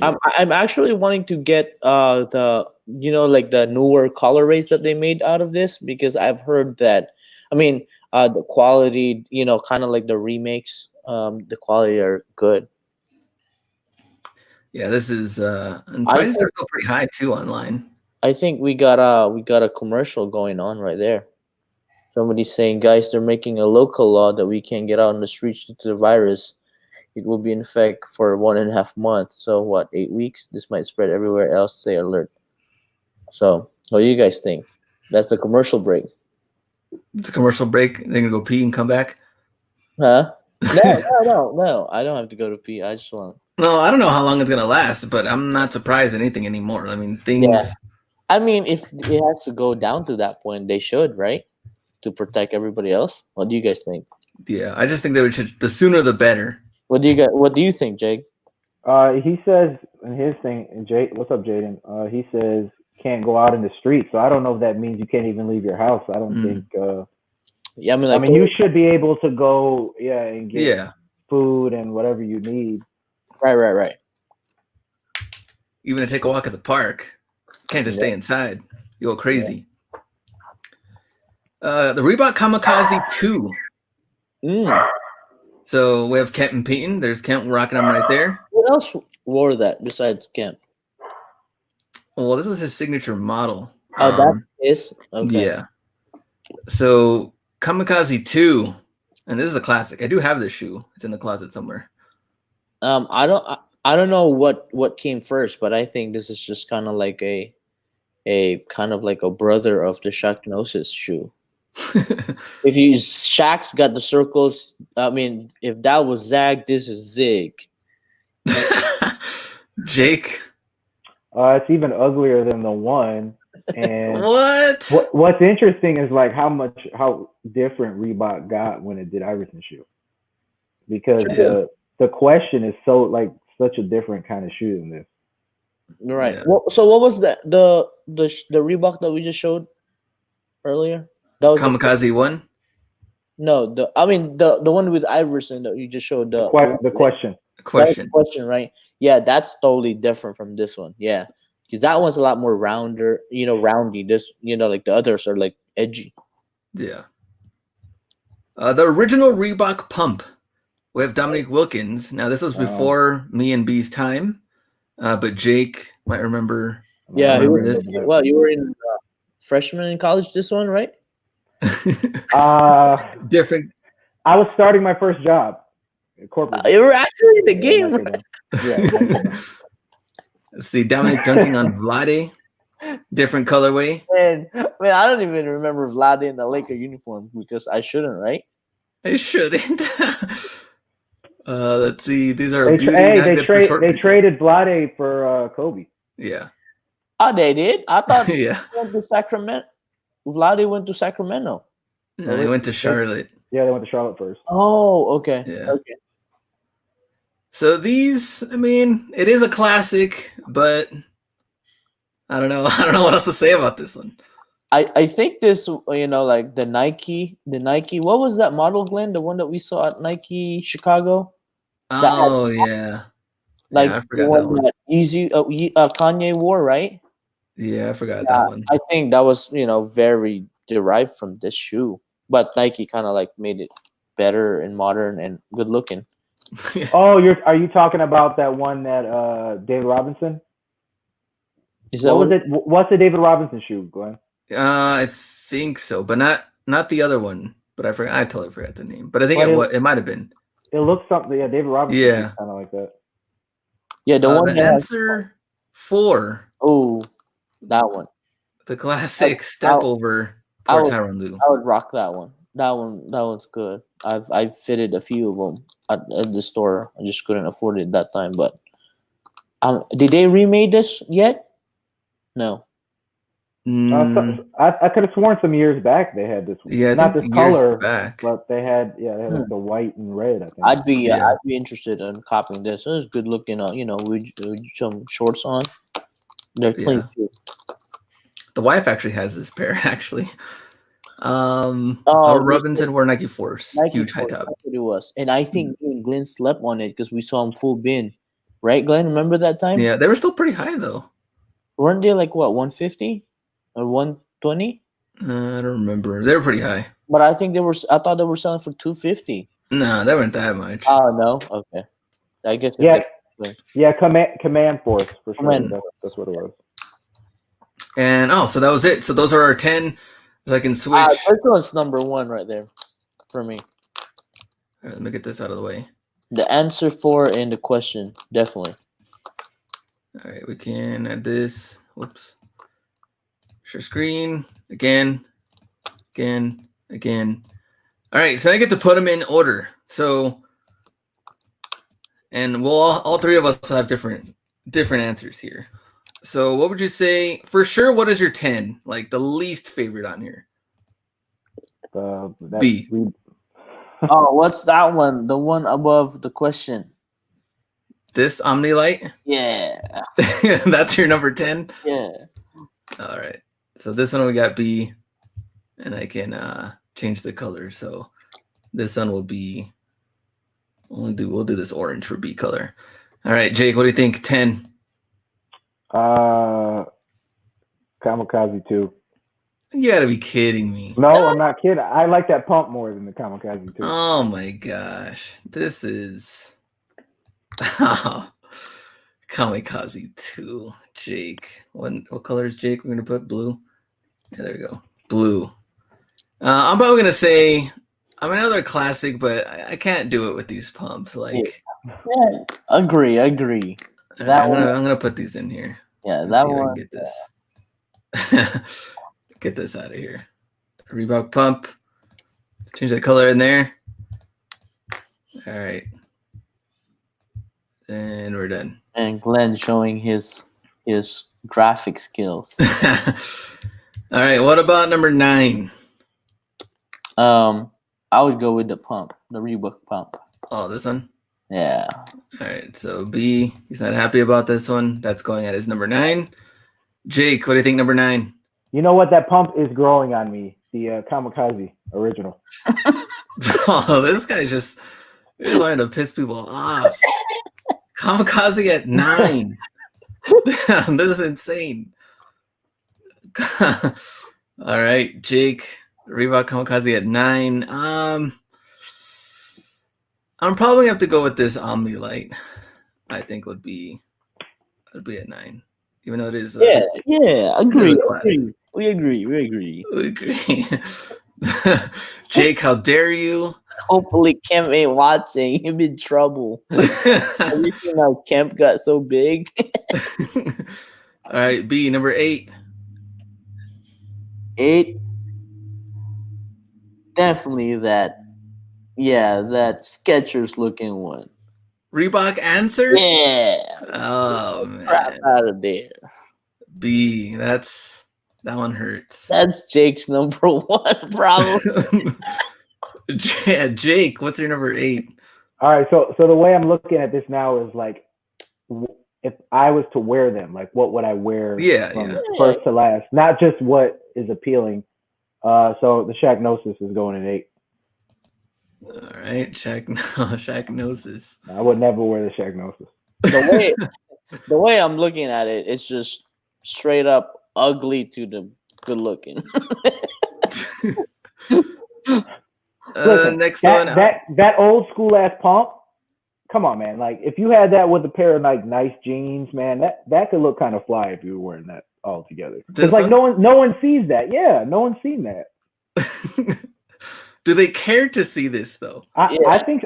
ever. I'm actually wanting to get the like the newer colorways that they made out of this, because I've heard that, the quality, kind of like the remakes, the quality are good. Yeah, this is and prices are still pretty high too online. I think we got a commercial going on right there. Somebody's saying, guys, they're making a local law that we can't get out on the streets due to the virus. It will be in effect for 1.5 months. So what, 8 weeks? This might spread everywhere else. Stay alert. So what do you guys think? That's the commercial break. It's a commercial break. They're gonna go pee and come back. Huh? No. I don't have to go to pee. I just want. No, I don't know how long it's gonna last, but I'm not surprised anything anymore. I mean, things. Yeah. I mean, if it has to go down to that point, they should, right? To protect everybody else. What do you guys think? Yeah, I just think that we should. The sooner, the better. What do you think, Jake? He says in his thing, and Jake, what's up, Jaden? He says can't go out in the street. So I don't know if that means you can't even leave your house. I don't think. Yeah, I mean, you should be able to go, and get food and whatever you need. Right. Even to take a walk at the park, you can't just stay inside. You go crazy. The Reebok Kamikaze 2. So we have Kent and Peyton. There's Kent rocking them right there. What else wore that besides Kent? Well, this was his signature model. Oh, that is? Okay. Yeah. So Kamikaze 2, and this is a classic. I do have this shoe. It's in the closet somewhere. I don't know what came first, but I think this is just kind of like a kind of like a brother of the Shaqnosis shoe. If Shaq's got the circles, I mean, if that was Zag, this is Zig. Jake? It's even uglier than the one. And what's interesting is like how different Reebok got when it did Iverson shoe, because the question is such a different kind of shoe than this. Right. Yeah. Well, so what was that? The Reebok that we just showed earlier? That was Kamikaze 1? No, the one with Iverson that you just showed. The question. Question, right? Yeah, that's totally different from this one. Yeah, because that one's a lot more roundy. This, like the others are like edgy. Yeah. The original Reebok pump. We have Dominique Wilkins. Now this was before me and B's time, but Jake might remember. Yeah, this. Well, you were in freshman in college. This one, right? Different. I was starting my first job. Corporate. You were actually in the game. Yeah. Let's see, Dominic dunking on Vlade. Different colorway. Man, I don't even remember Vlade in the Laker uniform because I shouldn't, right? I shouldn't. Let's see. These are they traded Vlade for Kobe. Yeah. Oh, they did? I thought yeah. Went to Sacramento. Vlade went to Sacramento. No, he went to Charlotte. Yeah, they went to Charlotte first. Oh, okay. Yeah. Okay. So these, I mean, it is a classic, but I don't know. I don't know what else to say about this one. I think this, like the Nike, what was that model, Glenn? The one that we saw at Nike Chicago? Oh, yeah. Like I forgot that one. That Kanye wore, right? Yeah, I forgot that one. I think that was, very derived from this shoe. But Nike kind of like made it better and modern and good looking. Oh, are you talking about that one that David Robinson? Is that what was it? What's the David Robinson shoe, Glenn? I think so, but not the other one. But I forgot. I totally forgot the name. But I think it might have been. It looks something. Yeah, David Robinson. Yeah, kind of like that. Yeah, the one. The answer 4. Oh, that one. The classic step over. I would rock that one. That one's good. I've fitted a few of them at the store. I just couldn't afford it at that time. But did they remake this yet? No. I could have sworn some years back they had this one. Yeah, not this color, back. but they had like the white and red. I think I'd be interested in copying this. It's good looking. With some shorts on. They're clean too. The wife actually has this pair, actually. Oh, Robinson wore Nike Force. Nike Huge high Force, top. that's what it was. And I think me and Glenn slept on it because we saw him full bin. Right, Glenn? Remember that time? Yeah, they were still pretty high, though. Weren't they like, what, 150 or 120? I don't remember. They were pretty high. But I think I thought they were selling for 250. No, they weren't that much. Oh, no? Okay. I guess. Yeah, command force for sure. Command. That's what it was. And so that was it. So those are our 10. I can switch. This one's number one right there for me. All right, let me get this out of the way. The answer for and the question, definitely. All right, we can add this. Whoops. Share screen. Again. All right, so I get to put them in order. So, and we'll all three of us will have different answers here. So what would you say, for sure, what is your 10? Like the least favorite on here? B. Oh, what's that one? The one above the question. This Omni Light? Yeah. That's your number 10? Yeah. All right. So this one we got B, and I can change the color. So this one will be, we'll do this orange for B color. All right, Jake, what do you think? 10. Kamikaze 2. You gotta be kidding me. No, I'm not kidding. I like that pump more than the Kamikaze 2. Oh my gosh. This is Kamikaze 2. Jake. What color is Jake? We're gonna put blue. Yeah, there we go. Blue. I'm probably gonna say another classic, but I can't do it with these pumps. Like, yeah, agree. I'm gonna put these in here. Yeah, Let's that see if I one. can get this. Get this out of here. Reebok pump. Change that color in there. All right. And we're done. And Glenn showing his graphic skills. All right. What about number 9? I would go with the pump, the Reebok pump. Oh, this one? Yeah. All right. So B, he's not happy about this one. That's going at his number 9. Jake, what do you think number 9? You know what? That pump is growing on me. The Kamikaze original. Oh, this guy just learned to piss people off. Kamikaze at 9. Damn, this is insane. All right, Jake, Reebok Kamikaze at 9. I'm probably gonna have to go with this Omni Light. I think would be at 9, even though it is. Agree. We agree. Jake, how dare you? Hopefully Kemp ain't watching. He'll be in trouble. Have you seen how Kemp got so big? All right, B, number 8. 8. Definitely that Skechers looking one. Reebok answer? Yeah. Oh man. Crap out of there. B, that one hurts. That's Jake's number 1 problem. Yeah, Jake, what's your number 8? All right, so the way I'm looking at this now is like, if I was to wear them, like what would I wear? From first to last, not just what is appealing. So the Shaqnosis is going at 8. All right, Shaqnosis. I would never wear the Shaqnosis. The way I'm looking at it, it's just straight up ugly to the good looking. Listen, next one. one. That old school ass pump. Come on, man. Like if you had that with a pair of like nice jeans, man, that could look kind of fly if you were wearing that all together. It's like no one sees that. Yeah, no one's seen that. Do they care to see this though? I think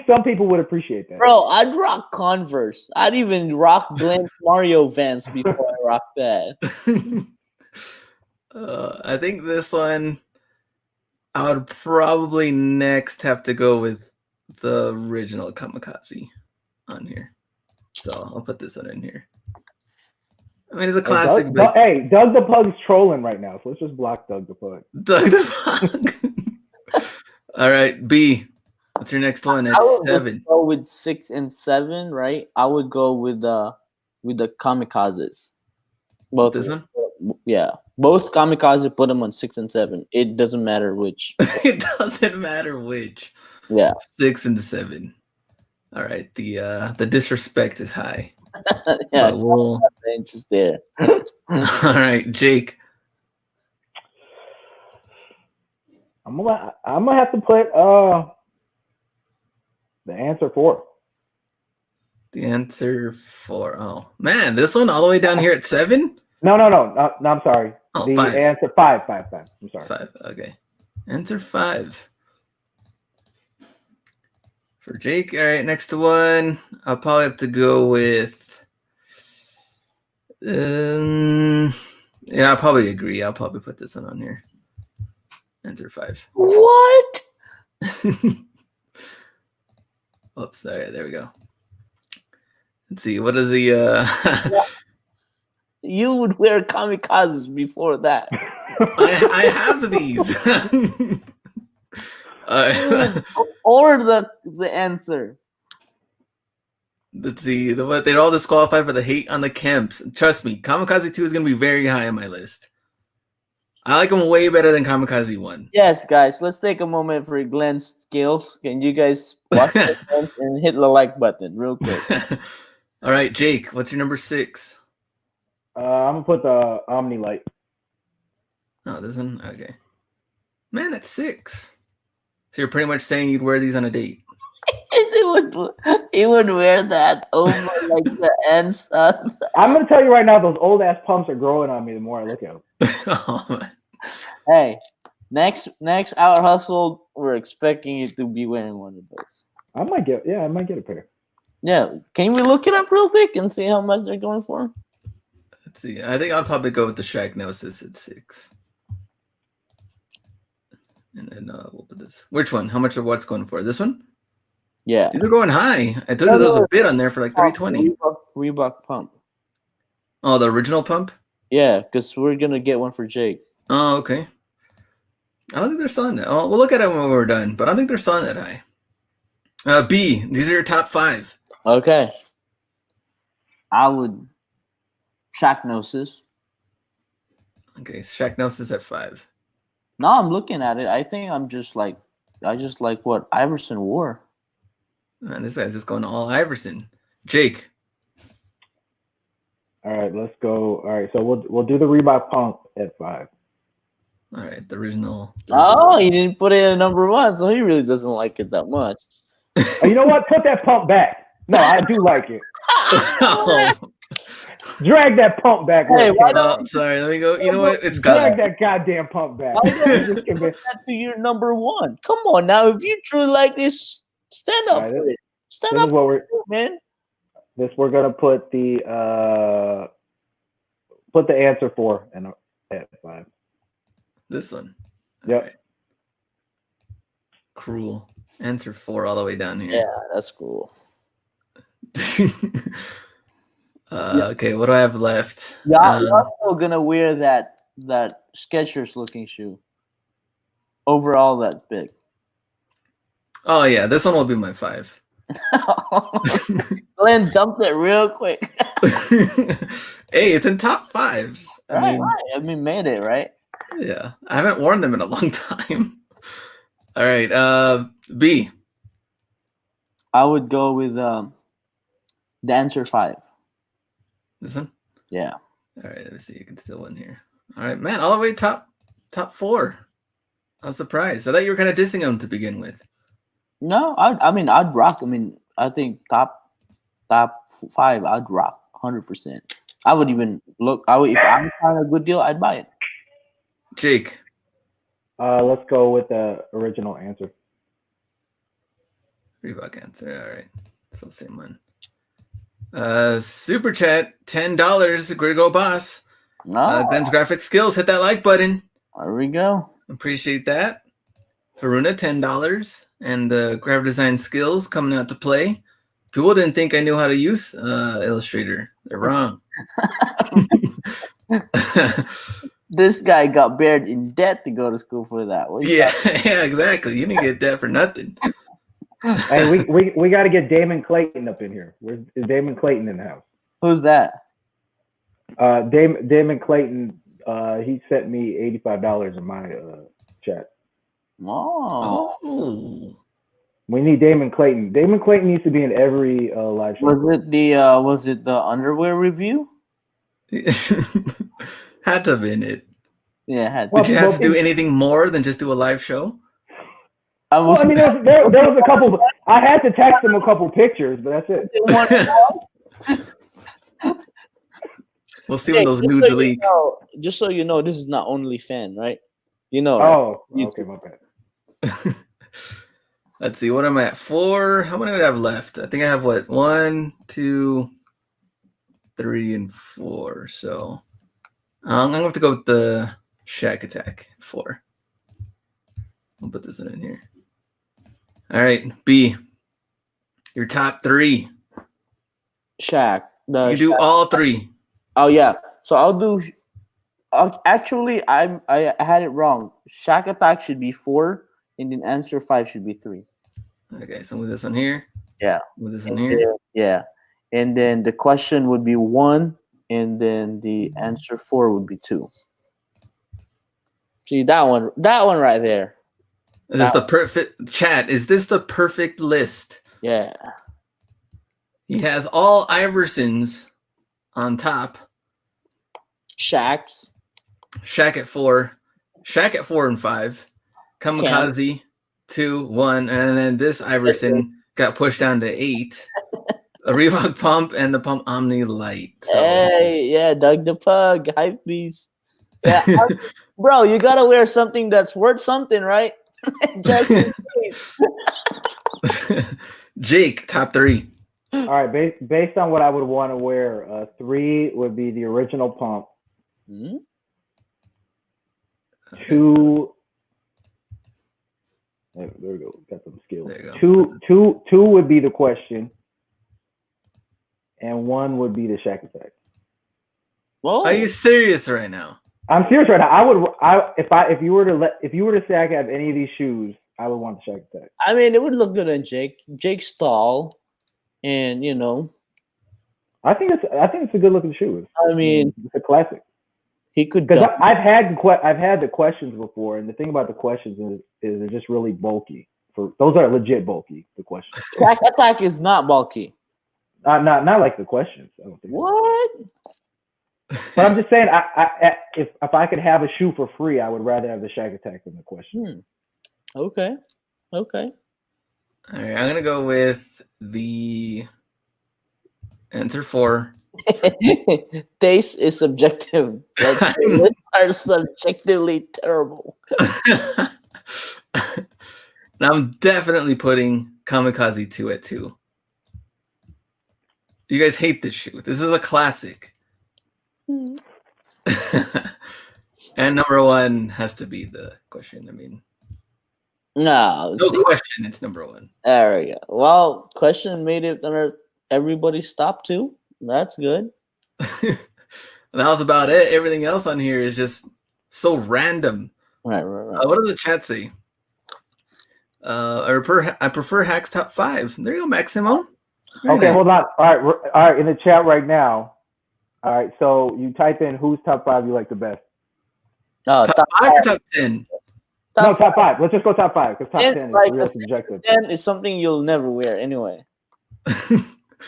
some people would appreciate that. Bro, I'd rock Converse. I'd even rock Glenn's Mario Vans before I rock that. I think this one, I would probably next have to go with the original Kamikaze on here. So I'll put this one in here. I mean, it's a classic. Doug the Pug's trolling right now, so let's just block Doug the Pug. Doug the Pug. All right, B. What's your next one? At 7. Go with 6 and 7, right? I would go with the Kamikazes. Both this one? Yeah. Both kamikaze put them on 6 and 7. It doesn't matter which. It doesn't matter which. Yeah. 6 and 7. All right. The disrespect is high. Yeah, But we'll... just there. All right, Jake. I'm gonna have to put the answer 4. The answer 4. Oh man, this one all the way down here at 7? No, I'm sorry. Oh, the 5. answer 5. I'm sorry. 5. Okay. Answer 5. For Jake. All right, next one. I'll probably have to go with yeah, I'll probably agree. I'll probably put this one on here. Answer 5. What? Oops, sorry, there we go. Let's see, what is the You would wear kamikazes before that. I have these. Or the answer. Let's see. They're all disqualified for the hate on the camps. Trust me, Kamikaze 2 is going to be very high on my list. I like them way better than Kamikaze 1. Yes, guys, let's take a moment for Glenn's skills. Can you guys watch this and hit the like button real quick? All right, Jake, what's your number 6? I'm gonna put the Omni Light. Oh, this one? Okay. Man, that's 6. So you're pretty much saying you'd wear these on a date. He would wear that over like the ends. I'm gonna tell you right now, those old ass pumps are growing on me the more I look at them. Oh, man. Hey, next Our Hustle, we're expecting you to be wearing one of those. I might get a pair. Yeah, can we look it up real quick and see how much they're going for? Let's see. I think I'll probably go with the Shragnosis at 6. And then we'll put this. Which one? How much of what's going for? This one? Yeah. These are going high. I thought there was a bid on there for like 320. Reebok pump. Oh, the original pump? Yeah, because we're going to get one for Jake. Oh, okay. I don't think they're selling that. Oh, we'll look at it when we're done, but I don't think they're selling that high. B, these are your top 5. Okay. I would Shragnosis. Okay, Shragnosis at 5. No, I'm looking at it. I think I just like what Iverson wore. Man, this guy's just going all Iverson. Jake. All right, let's go. All right, so we'll do the Reebok pump at 5. All right, the original. Oh, he didn't put it in number 1, so he really doesn't like it that much. Oh, you know what? Put that pump back. No, I do like it. Oh. Drag that pump back. Hey, sorry, let me go. You know what? It's drag gone. that goddamn pump back. Why don't you put that to your number 1? Come on now, if you truly like this, stand up for it. Stand up for it, man. This we're gonna put the answer 4 at 5. This one. Yep. Right. Cruel. Answer 4 all the way down here. Yeah, that's cool. Okay, what do I have left? Yeah, you're still gonna wear that Skechers looking shoe. Overall, that's big. Oh yeah, this one will be my 5. Glenn dumped it real quick. Hey, it's in top 5. Right. I mean, made it, right? Yeah, I haven't worn them in a long time. All right, B. I would go with the answer 5. This one? Yeah. All right, let me see. You can still win here. All right, man, all the way top 4. I was surprised. I thought you were kind of dissing them to begin with. No, I'd rock. I mean, I think top 5, I'd rock 100%. I would even look. If I'm finding a good deal, I'd buy it. Jake. Let's go with the original answer. Reebok answer. All right. It's the same one. Super chat, $10. Great to go, boss. No. Glenn's graphic skills. Hit that like button. There we go. Appreciate that. Haruna, $10. And the graphic design skills coming out to play. People didn't think I knew how to use Illustrator. They're wrong. This guy got buried in debt to go to school for that. Yeah, exactly. You didn't get debt for nothing. Hey, we got to get Damon Clayton up in here. Is Damon Clayton in the house? Who's that? Damon Clayton he sent me $85 in my chat. Oh. We need Damon Clayton. Damon Clayton needs to be in every live show. Was it the underwear review? Had to have been it. Yeah, it had. Did you have to do anything more than just do a live show? There was a couple. I had to text him a couple pictures, but that's it. We'll see when those nudes leak. Just so you know, this is not OnlyFans, right? You know. Oh, right? okay, my bad. Let's see. What am I at? 4. How many do I have left? I think I have 1, 2, 3, and 4. So I'm gonna have to go with the Shack Attack 4. I'll put this in here. All right, B. Your top 3. Shaq. You do all 3. Oh yeah. So I'll do. Actually, I had it wrong. Shack Attack should be 4, and then answer 5 should be 3. Okay, so with this one here. Yeah. With this one here. Yeah. And then the question would be 1, and then the answer 4 would be 2. See that one right there. Is this the perfect chat? Is this the perfect list? Yeah. He has all Iversons on top. Shaq at 4. Shaq at 4 and 5. Kamikaze 2, 1, and then this Iverson got pushed down to 8. A Reebok Pump and the Pump Omni Light. So. Hey, yeah, Doug the Pug, hype beast. Yeah, bro, you gotta wear something that's worth something, right? Just in case. Jake, top 3. All right, based on what I would want to wear, 3 would be the original Pump. 2. There we go. Got some skills. There you go. Two would be the question, and 1 would be the Shack Attack. Whoa. Are you serious right now? I'm serious right now. If you were to say I could have any of these shoes, I would want the Shack Attack. I mean, it would look good on Jake. Jake's tall, and you know. I think it's a good looking shoe. I mean, it's a classic. He could. Because I've had the questions before, and the thing about the questions is they're just really bulky. Those are legit bulky. The questions. Shack Attack is not bulky. Not like the questions. I don't think. What? But I'm just saying, if I could have a shoe for free, I would rather have the Shack Attack than the question. Okay. All right, I'm gonna go with the answer 4. Taste is subjective. Lists are subjectively terrible. Now I'm definitely putting Kamikaze 2 at 2. You guys hate this shoe. This is a classic. And number 1 has to be the question. I mean, no question. It's number 1. There we go. Well, question made it under everybody's top 2. That's good. That was about it. Everything else on here is just so random. Right. What does the chat say? I prefer Hack's top 5. There you go, Maximo. Very nice. Hold on. All right. In the chat right now. All right. So you type in whose top 5 you like the best. Top 5 or top 10? Top 5. Let's just go top 5 because top 10 is real subjective. 10 is something you'll never wear anyway.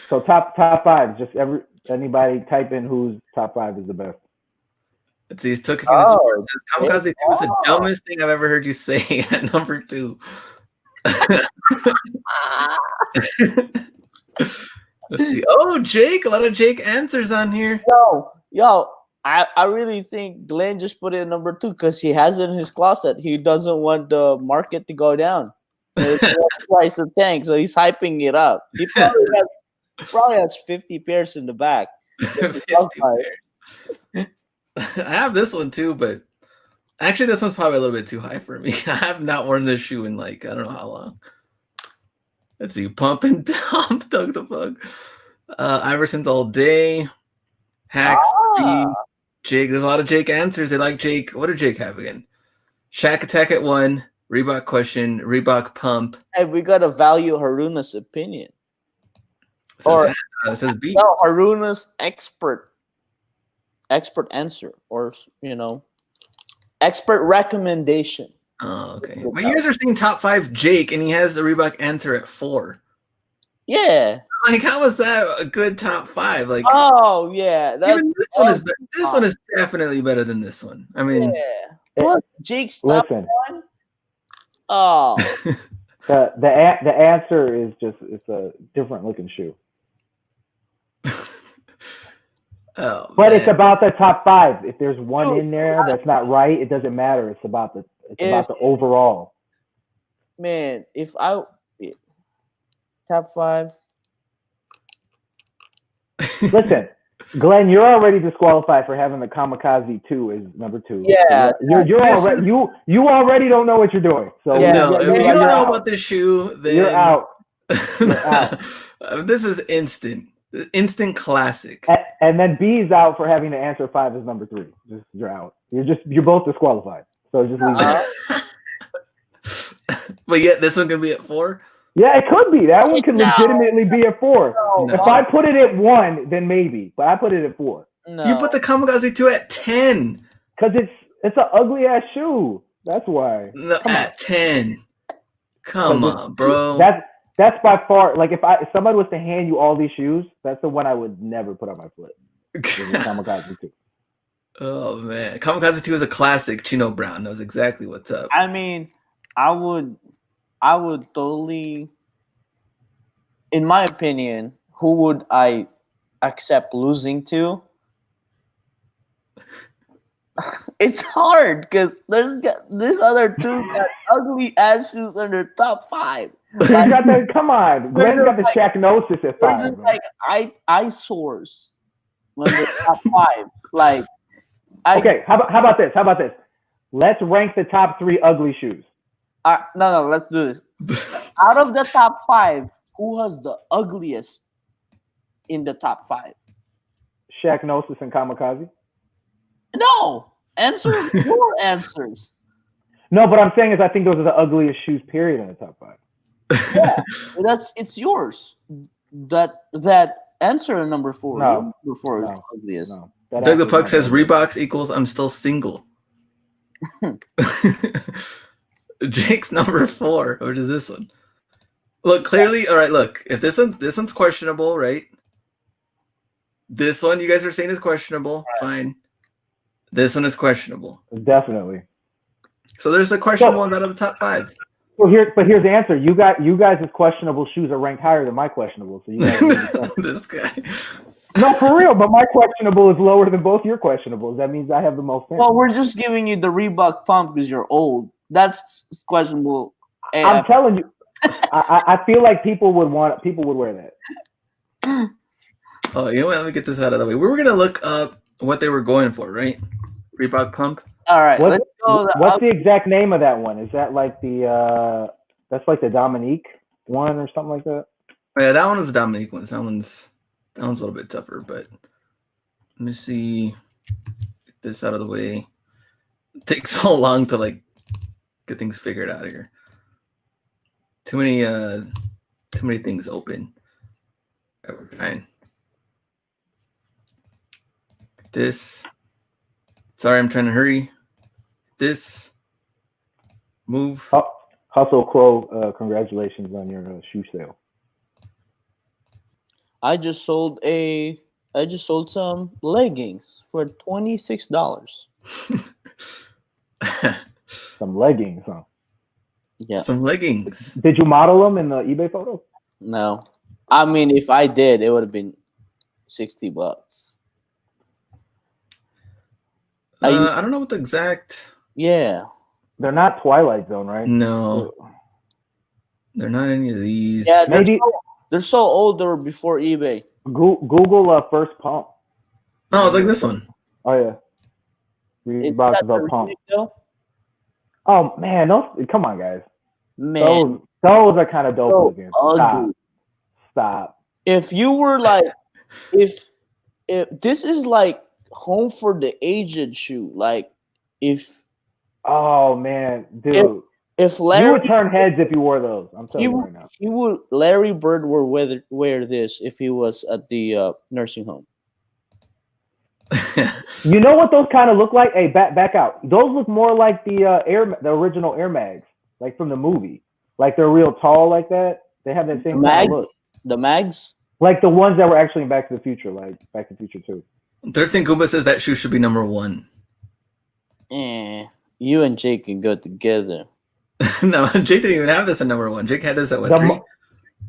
So top 5. Just anybody type in whose top 5 is the best. Let's see. He's took Kamikaze 2 is the dumbest thing I've ever heard you say at number 2. Let's see. Oh, Jake. A lot of Jake answers on here. Yo. I really think Glenn just put it at number 2 because he has it in his closet. He doesn't want the market to go down. It's the price of tank, so he's hyping it up. He probably has 50 pairs in the back. 50 pairs. I have this one too, but actually this one's probably a little bit too high for me. I have not worn this shoe in I don't know how long. Let's see. Pump and Dump, Doug the Pug. Iverson's all day. Hacks, Jake. There's a lot of Jake answers. They like Jake. What did Jake have again? Shack Attack at 1. Reebok question. Reebok Pump. Hey, we gotta value Haruna's opinion. It says B. No, Haruna's expert. expert answer, or expert recommendation. Oh, okay. But you guys are saying top 5 Jake, and he has a Reebok Enter at 4. Yeah. Like, how is that a good top 5? Like, Oh yeah. even this one is this one is definitely better than this one. I mean, yeah. Plus Jake's top Listen, 1. Oh. the answer is just it's a different looking shoe. oh, But man. it's about the top 5. If there's one in there that's not right, it doesn't matter. It's about the overall. Man, if I top 5. Listen, Glenn, you're already disqualified for having the Kamikaze 2 as number 2. Yeah, so you're already you already don't know what you're doing. So Yeah. No, if you don't know out. about this shoe, then You're out. You're out. This is instant classic. And then B's out for having to answer 5 as number 3. You're out. You're both disqualified. So just leave it. But yet this one can be at 4. Yeah, it could be. That one could No. legitimately be a 4. No. If I put it at 1, then maybe. But I put it at 4. No. You put the Kamikaze 2 at 10. Because it's an ugly ass shoe. That's why. No, at 10. Come on, bro. That's by far, like, if somebody was to hand you all these shoes, that's the one I would never put on my foot. Kamikaze 2. Oh man, Kamikaze 2 is a classic. Chino Brown knows exactly what's up. I mean, I would totally, in my opinion, who would I accept losing to? It's hard because there's other two got ugly ass shoes in their top 5. Come on, Glenn's got the Shacknosis at 5. Like eyesores when they're top 5. Like, okay, how about this? How about this? Let's rank the top 3 ugly shoes. No, let's do this. Out of the top 5, who has the ugliest in the top 5? Shacknosis and Kamikaze. No, answer your answers. No, but I'm saying is I think those are the ugliest shoes. Period in the top 5. Yeah, it's yours. That answer in number 4. No, number 4 is no, the ugliest. No, Doug the Puck says Reeboks equals I'm still single. Jake's number 4, or is this one? Look, clearly, all right, look, if this one's questionable, right? This one you guys are saying is questionable, fine. This one is questionable. Definitely. So there's a questionable one out of the top 5. Well, here's the answer. You guys' questionable shoes are ranked higher than my questionable. So you guys This guy. No, for real, but my questionable is lower than both your questionables. That means I have the most. Well, we're just giving you the Reebok pump because you're old. That's questionable. I'm telling you, I feel like people would wear that. Oh, you know what? Let me get this out of the way. We were gonna look up what they were going for, right? Reebok pump. All right. What's let's go. the exact name of that one? Is that like that's like the Dominique one or something like that? Yeah, that one is the Dominique one. That one's a little bit tougher, but let me see. Get this out of the way. It takes so long to like get things figured out here. Too many things open. Right, we're trying. This. Sorry, I'm trying to hurry. This. Move. Hustle Crow, congratulations on your shoe sale. I just sold some leggings for $26. Some leggings, huh? Yeah. Some leggings. Did you model them in the eBay photo? No. I mean, if I did, it would have been $60. I don't know what the exact. Yeah. They're not Twilight Zone, right? No. They're not any of these. Yeah, Maybe they're so old. They were before eBay. Google first pump. Oh, it's like this one. Oh yeah. Reebok Is that the the pump. remake, though? Oh man, come on, guys. Man, Those are kind of dope so looking. ugly. Stop. If you were like, if this is like home for the aged shoe, like if Oh man, dude. if You Larry would turn heads if you wore those. I'm telling you right now. Larry Bird would wear this if he was at the nursing home. You know what those kind of look like? Hey, back out. Those look more like the original Air Mags, like from the movie. Like they're real tall like that. They have that same kind of look. The mags? Like the ones that were actually in Back to the Future, like Back to the Future 2. Thirsting Goomba says that shoe should be number 1. You and Jake can go together. No, Jake didn't even have this at number 1. Jake had this at what, 3?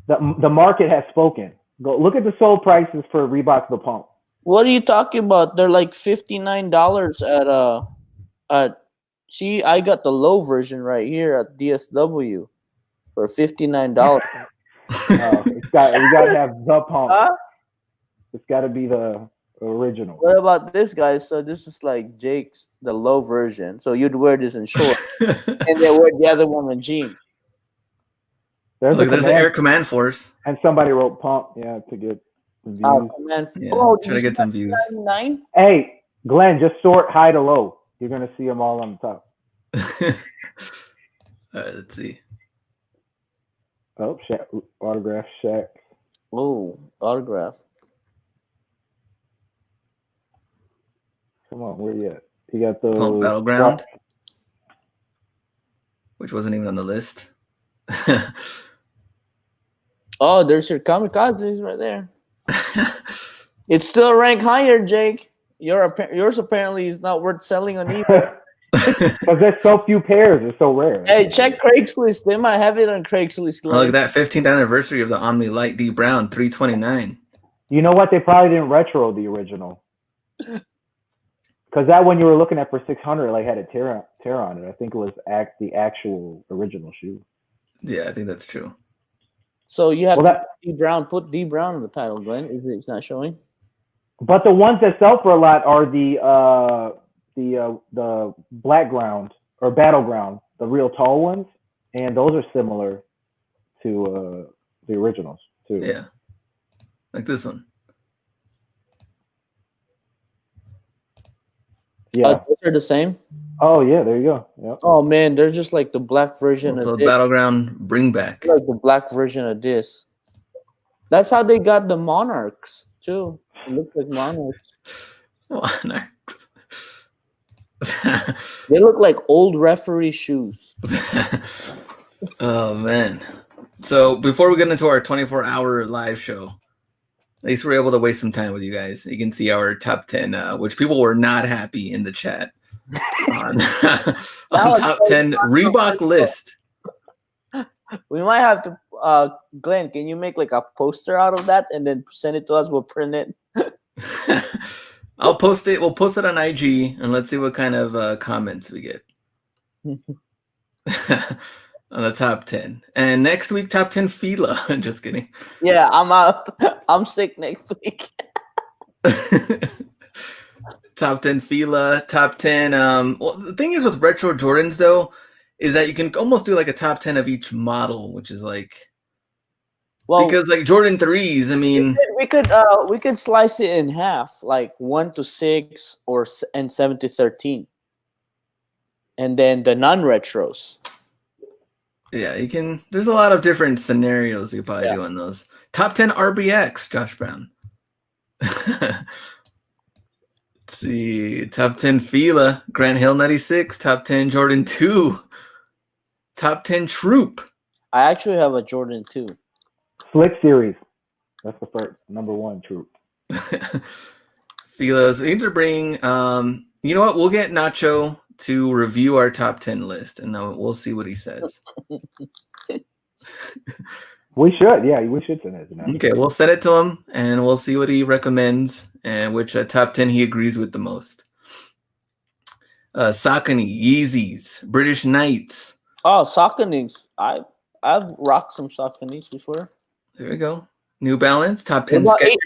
The market has spoken. Go look at the sold prices for Reebok the Pump. What are you talking about? They're like $59 at see, I got the low version right here at DSW for $59. We gotta have the pump. Huh? It's gotta be the original. What about this, guys? So this is like Jake's the low version. So you'd wear this in shorts, and they wear the other one in jeans. There's the Air Command Force, and somebody wrote pump, to get views. Try to get some views. Hey, Glenn, just sort high to low. You're gonna see them all on the top. All right, let's see. Oh, autograph Shaq. Oh, autograph. Come on, where you at? You got the Pump Battleground, which wasn't even on the list. Oh, there's your kamikazes right there. It's still ranked higher, Jake. Yours apparently is not worth selling on eBay. Because there's so few pairs, it's so rare. Hey, check Craigslist. They might have it on Craigslist. Look at that 15th anniversary of the Omni Light D Brown, $329. You know what? They probably didn't retro the original. Because that one you were looking at for 600, like had a tear on it. I think it was the actual original shoe. Yeah, I think that's true. So you have D Brown. Put D Brown in the title, Glenn. It's not showing. But the ones that sell for a lot are the black ground or battleground, the real tall ones, and those are similar to the originals too. Yeah, like this one. Yeah, those are the same. Oh yeah, there you go. Yep. Oh man, they're just like the black version of this. Battleground bring back. Like the black version of this. That's how they got the Monarchs too. It looks like Monarchs. Monarchs. They look like old referee shoes. Oh man. So before we get into our 24-hour live show, at least we're able to waste some time with you guys. You can see our top 10, which people were not happy in the chat on top 10 Reebok list. We might have to, Glenn, can you make like a poster out of that and then send it to us? We'll print it. I'll post it. We'll post it on IG and let's see what kind of comments we get on the top 10. And next week, top 10 Fila. Just kidding. Yeah, I'm out. I'm sick next week. Top 10 Fila, top 10. Well, the thing is with retro Jordans, though, is that you can almost do like a top 10 of each model, which is like, well, because like Jordan 3s, I mean, we could slice it in half, like 1 to 6 and 7 to 13, and then the non-retros. Yeah, you can. There's a lot of different scenarios you probably do on those. Top 10 RBX, Josh Brown. Let's see. Top 10 Fila, Grant Hill 96. Top 10 Jordan 2. Top 10 Troop. I actually have a Jordan 2. Slick Series. That's the first number 1 Troop. Fila's. We need to bring. You know what? We'll get Nacho to review our top 10 list, and we'll see what he says. We should, we should send it to him. Okay, we'll send it to him, and we'll see what he recommends and which top 10 he agrees with the most. Saucony, Yeezys, British Knights. Oh, Sauconys. I've rocked some Sauconys before. There we go. New Balance, top 10 Skechers.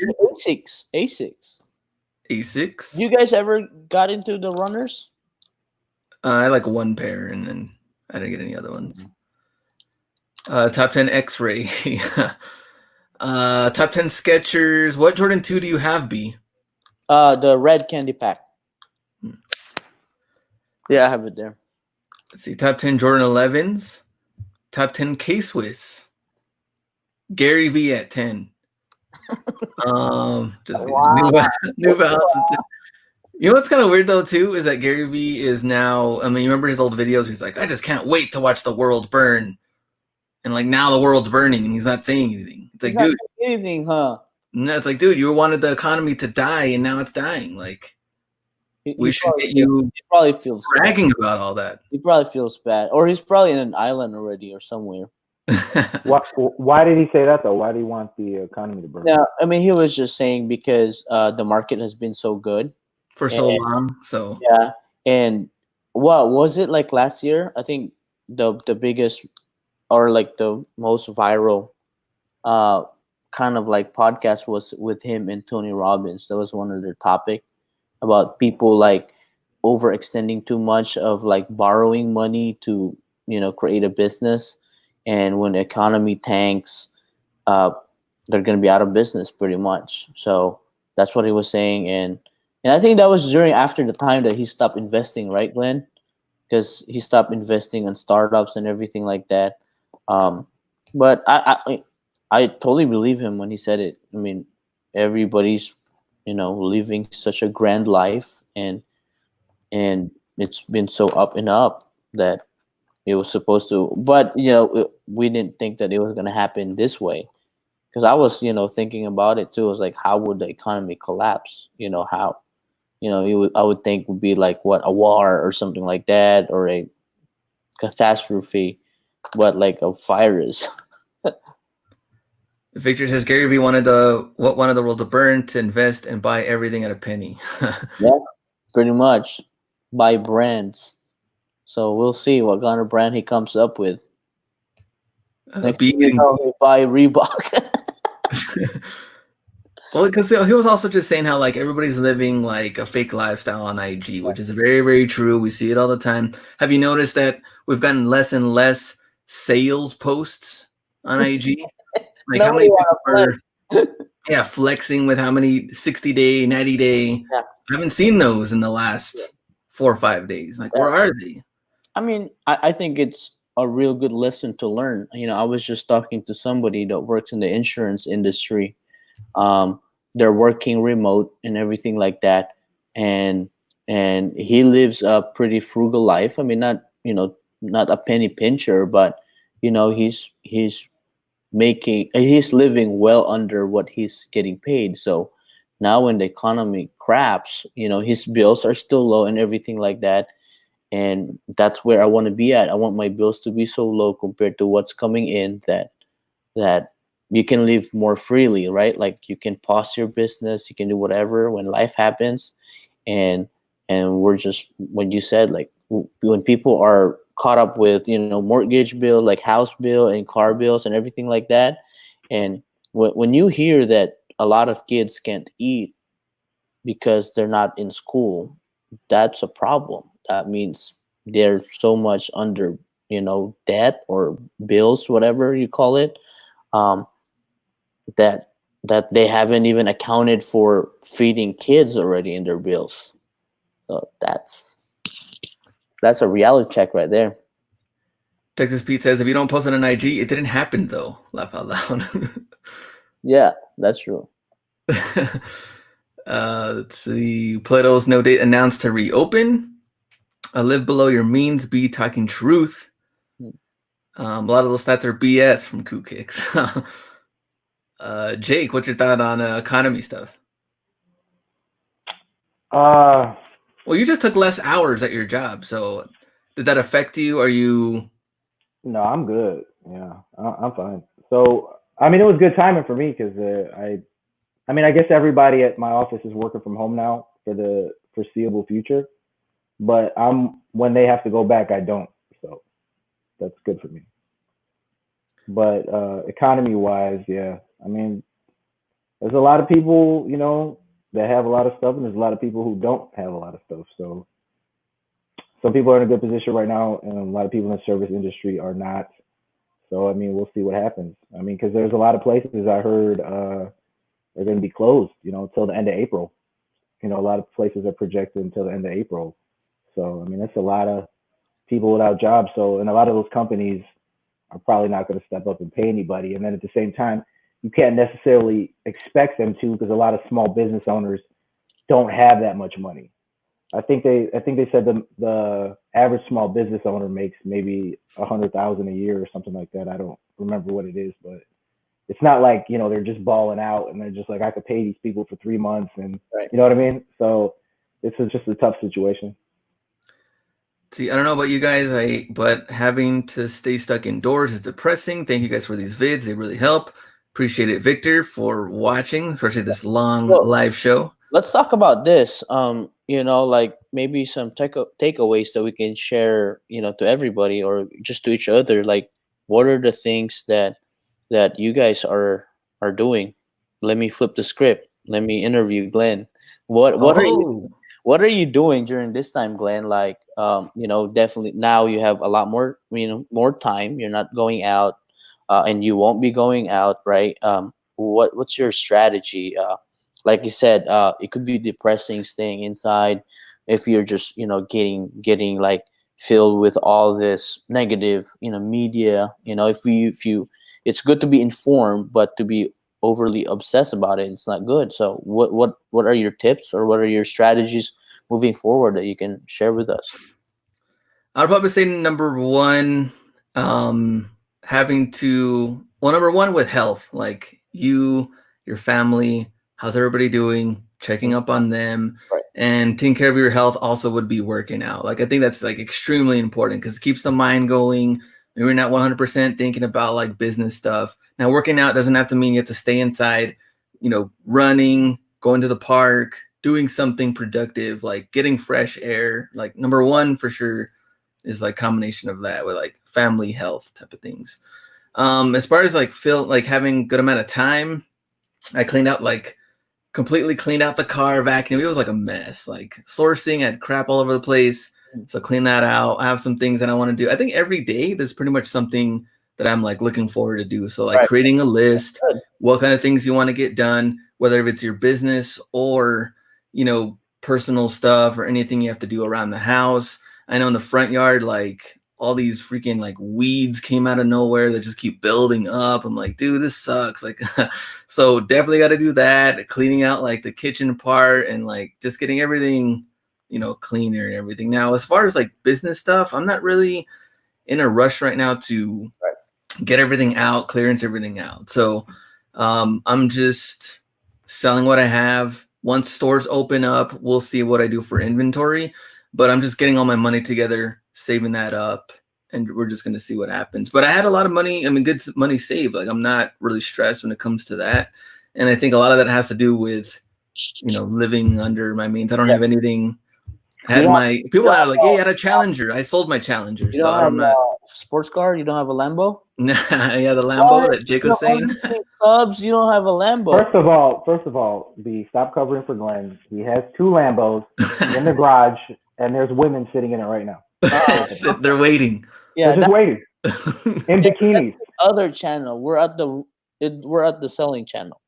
Asics. You guys ever got into the runners? I like one pair, and then I didn't get any other ones. Top 10 X-Ray. Top 10 Skechers. What Jordan 2 do you have, B? The red candy pack. Yeah, I have it there. Let's see. Top 10 Jordan 11s. Top 10 K-Swiss. Gary V at 10. Just New Balance. You know what's kind of weird though too is that Gary Vee is now. I mean, you remember his old videos? He's like, I just can't wait to watch the world burn, and like now the world's burning, and he's not saying anything. It's He's like, not dude, saying anything, huh? no, it's like, dude, you wanted the economy to die, and now it's dying. Like, we should get He you probably feels bad. bragging about all that. He probably feels bad, or he's probably in an island already or somewhere. Why did he say that though? Why do you want the economy to burn? Yeah, I mean, he was just saying because the market has been so good For so long, so yeah. And what was it like last year? I think the biggest or like the most viral uh kind of like podcast was with him and Tony Robbins. That was one of their topic about people like overextending too much of like borrowing money to create a business, and when the economy tanks, uh they're going to be out of business pretty much. So that's what he was saying, and I think that was during after the time that he stopped investing, right, Glenn? Because he stopped investing in startups and everything like that. Um, but I totally believe him when he said it. I mean, everybody's living such a grand life, and it's been so up and up that it was supposed to. But we didn't think that it was going to happen this way. Because I was thinking about it too. I was like, how would the economy collapse? How? I would think would be like what, a war or something like that, or a catastrophe, but like a virus. Victor says Gary Vee wanted the world to burn, to invest and buy everything at a penny. Yeah, pretty much buy brands. So we'll see what kind of brand he comes up with. Next thing you know, he buy Reebok. Well, because he was also just saying how like everybody's living like a fake lifestyle on IG, which is very, very true. We see it all the time. Have you noticed that we've gotten less and less sales posts on IG? Like how many people are flexing with how many 60-day, 90-day? Yeah. I haven't seen those in the last 4 or 5 days. Like, where are they? I mean, I think it's a real good lesson to learn. I was just talking to somebody that works in the insurance industry. They're working remote and everything like that, and he lives a pretty frugal life. I mean, not a penny pincher, but he's living well under what he's getting paid. So now when the economy craps, his bills are still low and everything like that. And that's where I want to be at. I want my bills to be so low compared to what's coming in that you can live more freely, right? Like you can pause your business, you can do whatever when life happens. And we're just, when you said like when people are caught up with mortgage bill, like house bill and car bills and everything like that, and when you hear that a lot of kids can't eat because they're not in school, that's a problem. That means they're so much under debt or bills, whatever you call it, um, that they haven't even accounted for feeding kids already in their bills. So that's a reality check right there. Texas Pete says, if you don't post it on IG, it didn't happen though. Laugh out loud. Yeah, that's true. Let's see. Plato's no date announced to reopen. Live below your means, be talking truth. A lot of those stats are BS from Coup Kicks. Jake, what's your thought on economy stuff? Well, you just took less hours at your job, so did that affect you? Are you? No, I'm good. Yeah, I'm fine. So, I mean, it was good timing for me because I mean, I guess everybody at my office is working from home now for the foreseeable future. But when they have to go back, I don't. So that's good for me. But economy-wise, yeah, I mean, there's a lot of people, that have a lot of stuff, and there's a lot of people who don't have a lot of stuff. So some people are in a good position right now, and a lot of people in the service industry are not. So I mean, we'll see what happens. I mean, because there's a lot of places I heard are going to be closed, until the end of April. A lot of places are projected until the end of April. So I mean, that's a lot of people without jobs. So, and a lot of those companies are probably not going to step up and pay anybody. And then at the same time, you can't necessarily expect them to, because a lot of small business owners don't have that much money. I think they said the average small business owner makes maybe 100,000 a year or something like that. I don't remember what it is, but it's not like, you know, they're just balling out and they're just like, I could pay these people for 3 months, and Right. you know what I mean? So it's just a tough situation. See, I don't know about you guys, but having to stay stuck indoors is depressing. Thank you guys for these vids. They really help. Appreciate it, Victor, for watching, especially this long Well, live show. let's talk about this. You know, like maybe some takeaways that we can share, you know, to everybody or just to each other. Like, what are the things that you guys are doing? Let me flip the script. Let me interview Glenn. Oh, What are you doing during this time, Glenn? Like, you know, definitely now you have a lot more, you know, more time. You're not going out, and you won't be going out, right? What's your strategy? Like you said, it could be depressing staying inside if you're just, you know, getting like filled with all this negative, you know, media. You know, if you, it's good to be informed, but to be overly obsessed about it, it's not good. So what are your tips or what are your strategies moving forward that you can share with us? I'd probably say number one, number one with health, like your family, how's everybody doing? Checking up on them, Right. and taking care of your health also would be working out. Like, I think that's like extremely important because it keeps the mind going. Maybe we're not 100% thinking about like business stuff. Now, working out doesn't have to mean you have to stay inside, you know, running, going to the park, doing something productive, like getting fresh air. Like, number one for sure is like combination of that with like family health type of things. As far as like having good amount of time, I completely cleaned out the car, vacuum. It was like a mess. Like sourcing, I had crap all over the place. So clean that out. I have some things that I want to do. I think every day there's pretty much something that I'm like looking forward to do. So like Right. creating a list, Good. what kind of things you want to get done, whether if it's your business or, you know, personal stuff or anything you have to do around the house. I know in the front yard, like all these freaking like weeds came out of nowhere that just keep building up. I'm like, dude, this sucks. Like, so definitely got to do that. Cleaning out like the kitchen part and like just getting everything, you know, cleaner and everything. Now, as far as like business stuff, I'm not really in a rush right now to get everything out, clearance everything out. So I'm just selling what I have. Once stores open up, we'll see what I do for inventory. But I'm just getting all my money together, saving that up, and we're just gonna see what happens. But I had a lot of money, I mean, good money saved. Like, I'm not really stressed when it comes to that. And I think a lot of that has to do with, you know, living under my means. I don't have anything. I had my people are like, hey, I had a Challenger. I sold my Challenger, You so don't have I'm not. a sports car. You don't have a Lambo. Yeah, the Lambo that Jake was saying. Subs. You don't have a Lambo. First of all, B, stop covering for Glenn. He has 2 Lambos in the garage, and there's women sitting in it right now. They're waiting. Yeah, They're just waiting in bikinis. other channel. We're at the selling channel.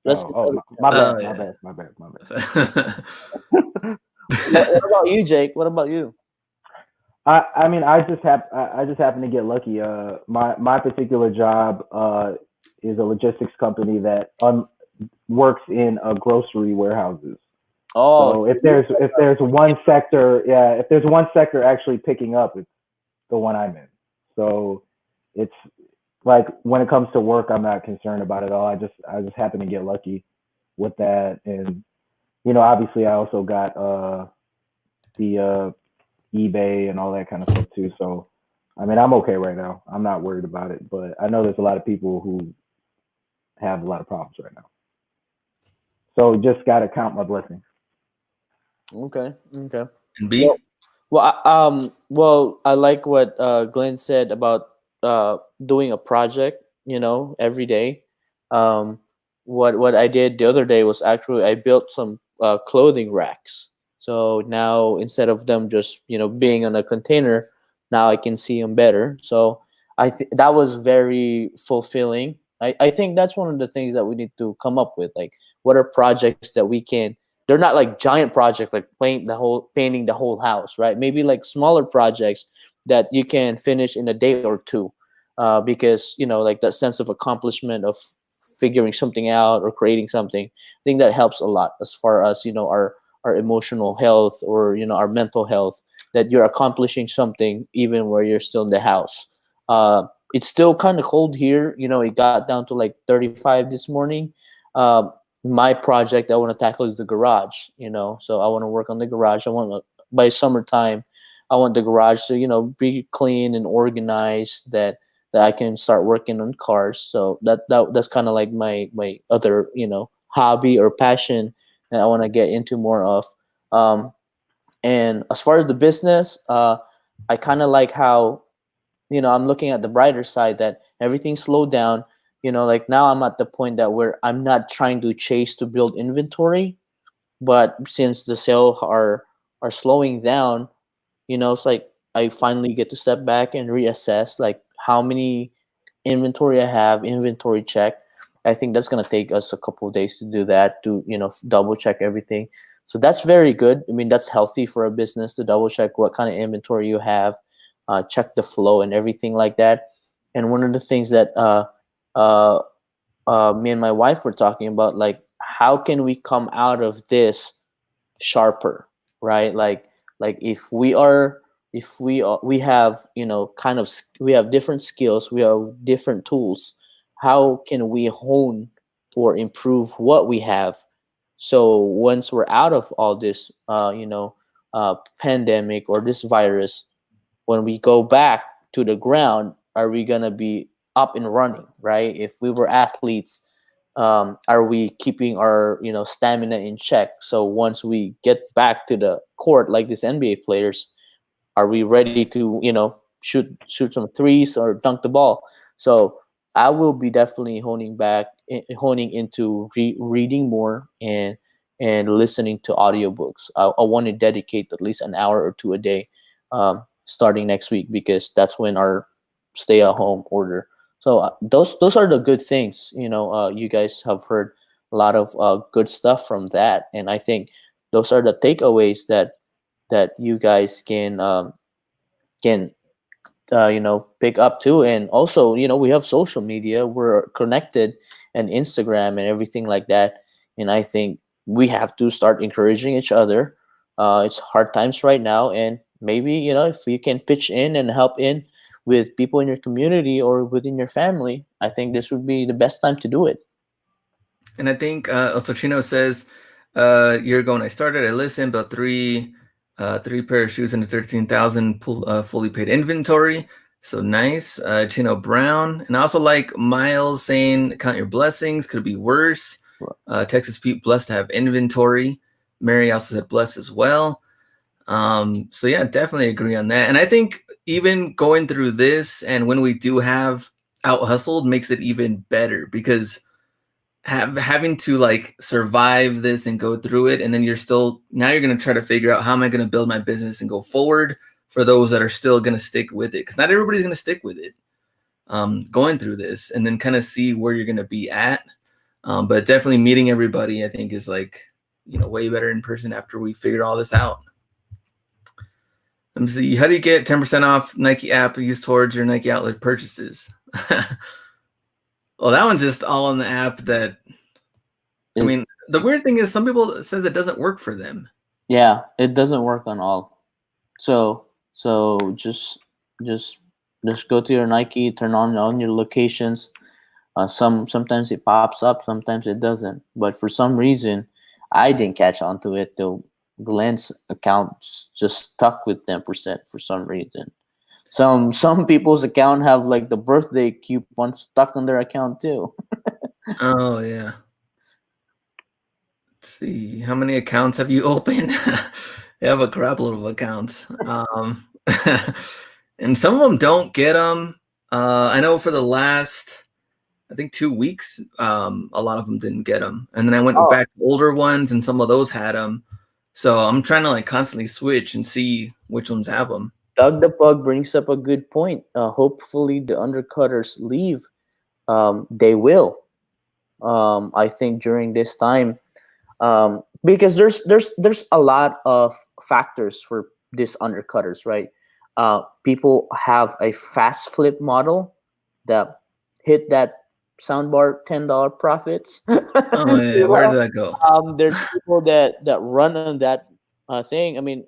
Let's get My other bad. what about you, Jake? What about you? I mean, I just happen to get lucky. My particular job is a logistics company that works in grocery warehouses. Oh, so if there's one sector, if there's one sector actually picking up, it's the one I'm in. So it's like when it comes to work, I'm not concerned about it all. I just happen to get lucky with that, and you know, obviously, I also got the eBay and all that kind of stuff too. So, I mean, I'm okay right now. I'm not worried about it, but I know there's a lot of people who have a lot of problems right now. So just got to count my blessings. Okay. And B? Well, I like what Glenn said about doing a project, you know, every day. What I did the other day was actually I built some clothing racks. So now instead of them just, you know, being on a container, now I can see them better. So I think that was very fulfilling. I think that's one of the things that we need to come up with. Like, what are projects that we can? They're not like giant projects like painting the whole house, right? Maybe like smaller projects that you can finish in a day or two, because you know, like that sense of accomplishment of figuring something out or creating something. I think that helps a lot as far as, you know, our emotional health, or our mental health, that you're accomplishing something even where you're still in the house. It's still kind of cold here. It got down to like 35 this morning. uh, my project I want to tackle is the garage. So I want to work on the garage. I want to, by summertime, I want the garage to be clean and organized, that I can start working on cars. So that's kind of like my other hobby or passion that I want to get into more of. Um, and as far as the business, I kind of like how I'm looking at the brighter side, that everything slowed down. Like now I'm at the point that where I'm not trying to chase to build inventory, but since the sales are slowing down, it's like I finally get to step back and reassess like how many inventory I have, inventory check. I think that's gonna take us a couple of days to do that, to double check everything. So that's very good. I mean, that's healthy for a business to double check what kind of inventory you have, check the flow and everything like that. And one of the things that uh, me and my wife were talking about, like how can we come out of this sharper, right? Like if we have kind of we have different skills, we have different tools. How can we hone or improve what we have, so once we're out of all this pandemic or this virus, when we go back to the ground, are we gonna be up and running, right? If we were athletes, are we keeping our stamina in check? So once we get back to the court, like these NBA players, are we ready to shoot some threes or dunk the ball? So I will be definitely honing into reading more, and listening to audiobooks. I want to dedicate at least an hour or two a day, starting next week, because that's when our stay at home order. So those are the good things. You guys have heard a lot of good stuff from that, and I think those are the takeaways that you guys can pick up too. And also, we have social media, we're connected, and Instagram and everything like that. And I think we have to start encouraging each other. It's hard times right now, and maybe if you can pitch in and help in with people in your community or within your family, I think this would be the best time to do it. And I think also Chino says, year ago when I started, I listened about three pair of shoes and a 13,000 fully paid inventory. So nice. Chino Brown. And I also like Miles saying, count your blessings. Could it be worse? Texas Pete, blessed to have inventory. Mary also said blessed as well. So yeah, definitely agree on that. And I think even going through this, and when we do have out hustled, makes it even better, because having to like survive this and go through it, and then you're going to try to figure out, how am I going to build my business and go forward for those that are still going to stick with it, because not everybody's going to stick with it, going through this, and then kind of see where you're going to be at. But definitely meeting everybody, I think, is like way better in person after we figure all this out. Let me see, how do you get 10% off Nike app used towards your Nike outlet purchases? Well, that one's just all on the app. That, I mean, the weird thing is, some people says it doesn't work for them. Yeah, it doesn't work on all. So just go to your Nike, turn on your locations. Sometimes it pops up, sometimes it doesn't. But for some reason, I didn't catch on to it. Glenn's account just stuck with 10% for some reason. Some people's account have like the birthday coupon stuck on their account too. Oh yeah. Let's see, how many accounts have you opened? You have a crap load of accounts. And some of them don't get them. I know for the last, I think 2 weeks, a lot of them didn't get them, and then I went back to older ones, and some of those had them. So I'm trying to like constantly switch and see which ones have them. Doug the Pug brings up a good point. Hopefully the undercutters leave. They will. I think during this time, because there's a lot of factors for these undercutters, right? People have a fast flip model that hit that soundbar $10 profits. Oh yeah, where did that go? There's people that run on that thing. I mean,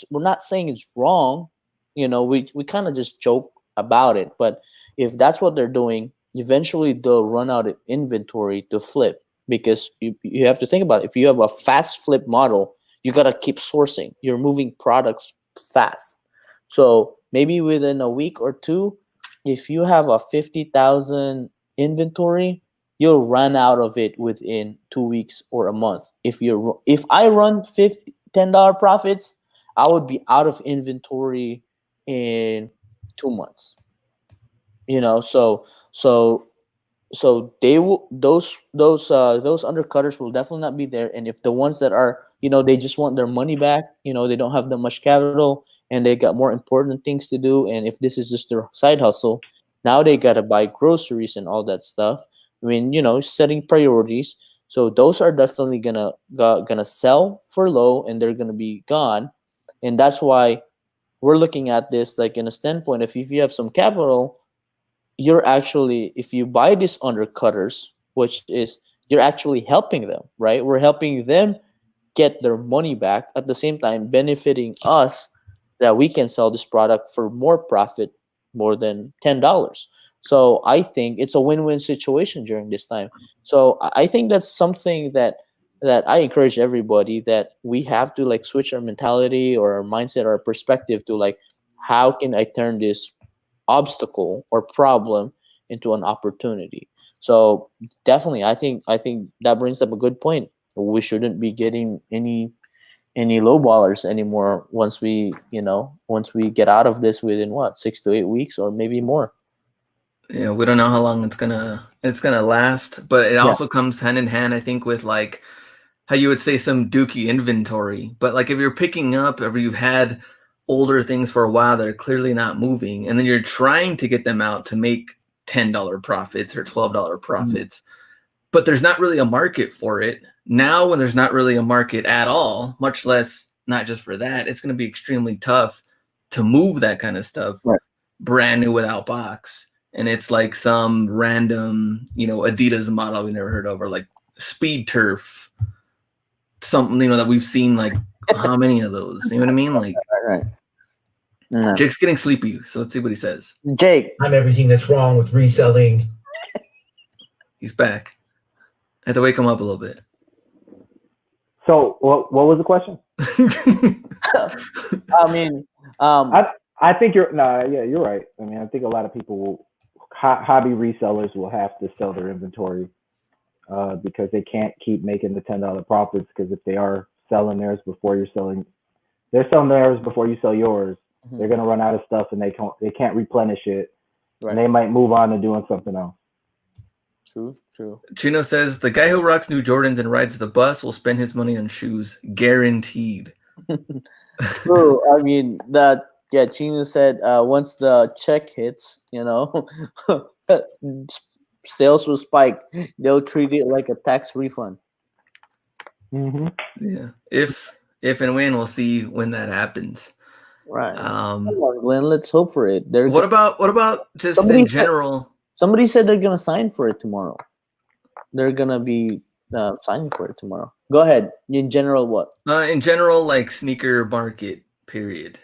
we're not saying it's wrong. We kind of just joke about it, but if that's what they're doing, eventually they'll run out of inventory to flip, because you have to think about it. If you have a fast flip model, you got to keep sourcing. You're moving products fast. So maybe within a week or two, if you have a 50,000 inventory, you'll run out of it within 2 weeks or a month. If I run $10 profits, I would be out of inventory in 2 months. So they will those undercutters will definitely not be there. And if the ones that are, they just want their money back, they don't have that much capital and they got more important things to do, and if this is just their side hustle, now they got to buy groceries and all that stuff. I mean, setting priorities. So those are definitely gonna sell for low, and they're gonna be gone. And that's why we're looking at this like in a standpoint of, if you have some capital, you're actually, if you buy these undercutters, which is, you're actually helping them, right? We're helping them get their money back, at the same time benefiting us, that we can sell this product for more profit, more than $10. So I think it's a win-win situation during this time. So I think that's something that I encourage everybody, that we have to like switch our mentality or our mindset or our perspective to like, how can I turn this obstacle or problem into an opportunity? So definitely, I think that brings up a good point. We shouldn't be getting any lowballers anymore once we get out of this within 6 to 8 weeks or maybe more. Yeah, we don't know how long it's gonna last, but it also comes hand in hand, I think, with like how you would say some dookie inventory. But like if you're picking up, or you've had older things for a while that are clearly not moving, and then you're trying to get them out to make $10 profits or $12 profits, but there's not really a market for it. Now, when there's not really a market at all, much less not just for that, it's going to be extremely tough to move that kind of stuff brand new without box. And it's like some random, Adidas model we never heard of, or like Speed Turf, something, that we've seen like how many of those? You know what I mean? Like, Right. No. Jake's getting sleepy, so let's see what he says. Jake, I'm everything that's wrong with reselling. He's back. I have to wake him up a little bit. So what was the question? I mean, I think you're right. I mean, I think a lot of people hobby resellers will have to sell their inventory because they can't keep making the $10 profits, because if they are selling theirs before you're selling, they're selling theirs before you sell yours, they're going to run out of stuff and they can't replenish it, and they might move on to doing something else. True. Chino says the guy who rocks new Jordans and rides the bus will spend his money on shoes, guaranteed. True. I mean, Chino said once the check hits, sales will spike. They'll treat it like a tax refund. Mm-hmm. Yeah. If and when, we'll see when that happens. Right. Come on, Glenn, let's hope for it. What about just in general? Somebody said they're gonna sign for it tomorrow. They're gonna be signing for it tomorrow. Go ahead. In general, what? In general, like sneaker market, period.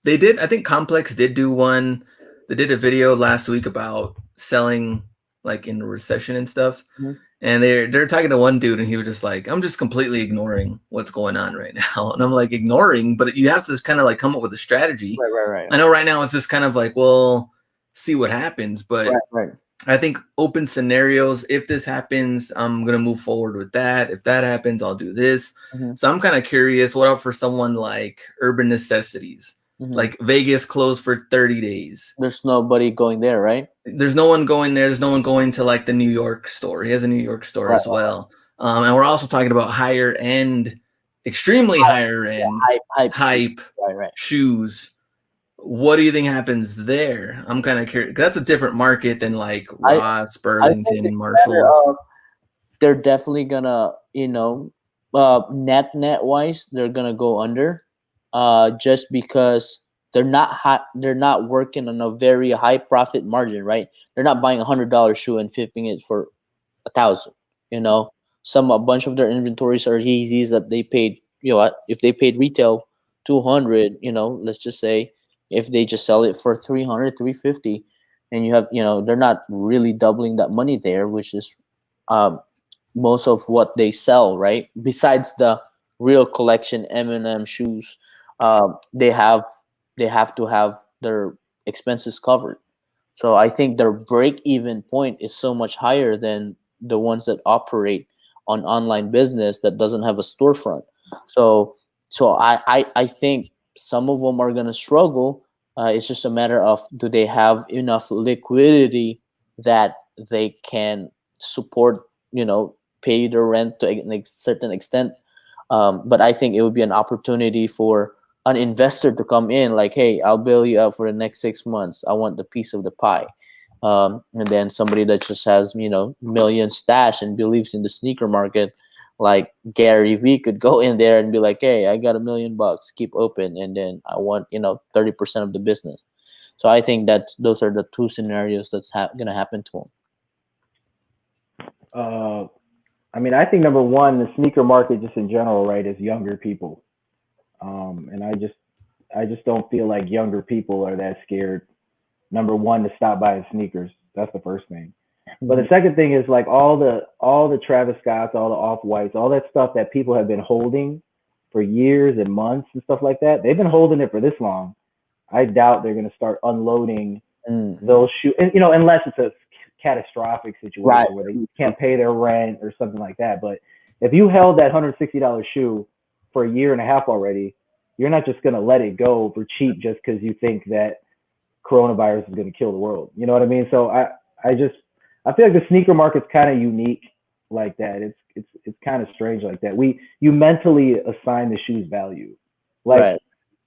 They did. I think Complex did do one. They did a video last week about selling like in a recession and stuff. Mm-hmm. And they're talking to one dude, and he was just like, "I'm just completely ignoring what's going on right now." And I'm like, ignoring, but you have to just kind of like come up with a strategy. Right. I know right now it's just kind of like, well, see what happens, but right. I think open scenarios. If this happens, I'm gonna move forward with that. If that happens, I'll do this. Mm-hmm. So I'm kind of curious. What up for someone like Urban Necessities? Mm-hmm. Like Vegas closed for 30 days. There's nobody going there, right? There's no one going there. There's no one going to like the New York store. He has a New York store as well. And we're also talking about higher end, extremely higher end hype shoes. What do you think happens there? I'm kind of curious. That's a different market than like Ross, Burlington, Marshalls. They're definitely gonna, net wise, they're gonna go under, just because they're not working on a very high profit margin, right? They're not buying $100 shoe and flipping it for 1,000. You know, a bunch of their inventories are Yeezys that they paid. You know what? If they paid retail 200, let's just say if they just sell it for 300, 350, and you have, they're not really doubling that money there, which is um, most of what they sell, right? Besides the real collection M&M shoes, they have to have their expenses covered. So I think their break even point is so much higher than the ones that operate on online business that doesn't have a storefront. So I think some of them are gonna struggle. It's just a matter of, do they have enough liquidity that they can support, pay their rent to a certain extent. But I think it would be an opportunity for an investor to come in, like, hey, I'll bail you out for the next 6 months. I want the piece of the pie. And then somebody that just has, million stash and believes in the sneaker market, like Gary V, could go in there and be like, hey, I got $1 million, keep open, and then I want 30% of the business. So I think that those are the two scenarios that's gonna happen to them. I mean, I think number one, the sneaker market just in general, right, is younger people. And I just don't feel like younger people are that scared. Number one, to stop buying sneakers. That's the first thing. But the second thing is, like, all the Travis Scotts, all the Off-Whites, all that stuff that people have been holding for years and months and stuff like that. They've been holding it for this long. I doubt they're going to start unloading those shoes, and, unless it's a catastrophic situation, right, where they can't pay their rent or something like that. But if you held that $160 shoe for a year and a half already, you're not just going to let it go for cheap just because you think that coronavirus is going to kill the world. You know what I mean? So I feel like the sneaker market's kind of unique like that. It's kind of strange like that. You mentally assign the shoe's value, like, right.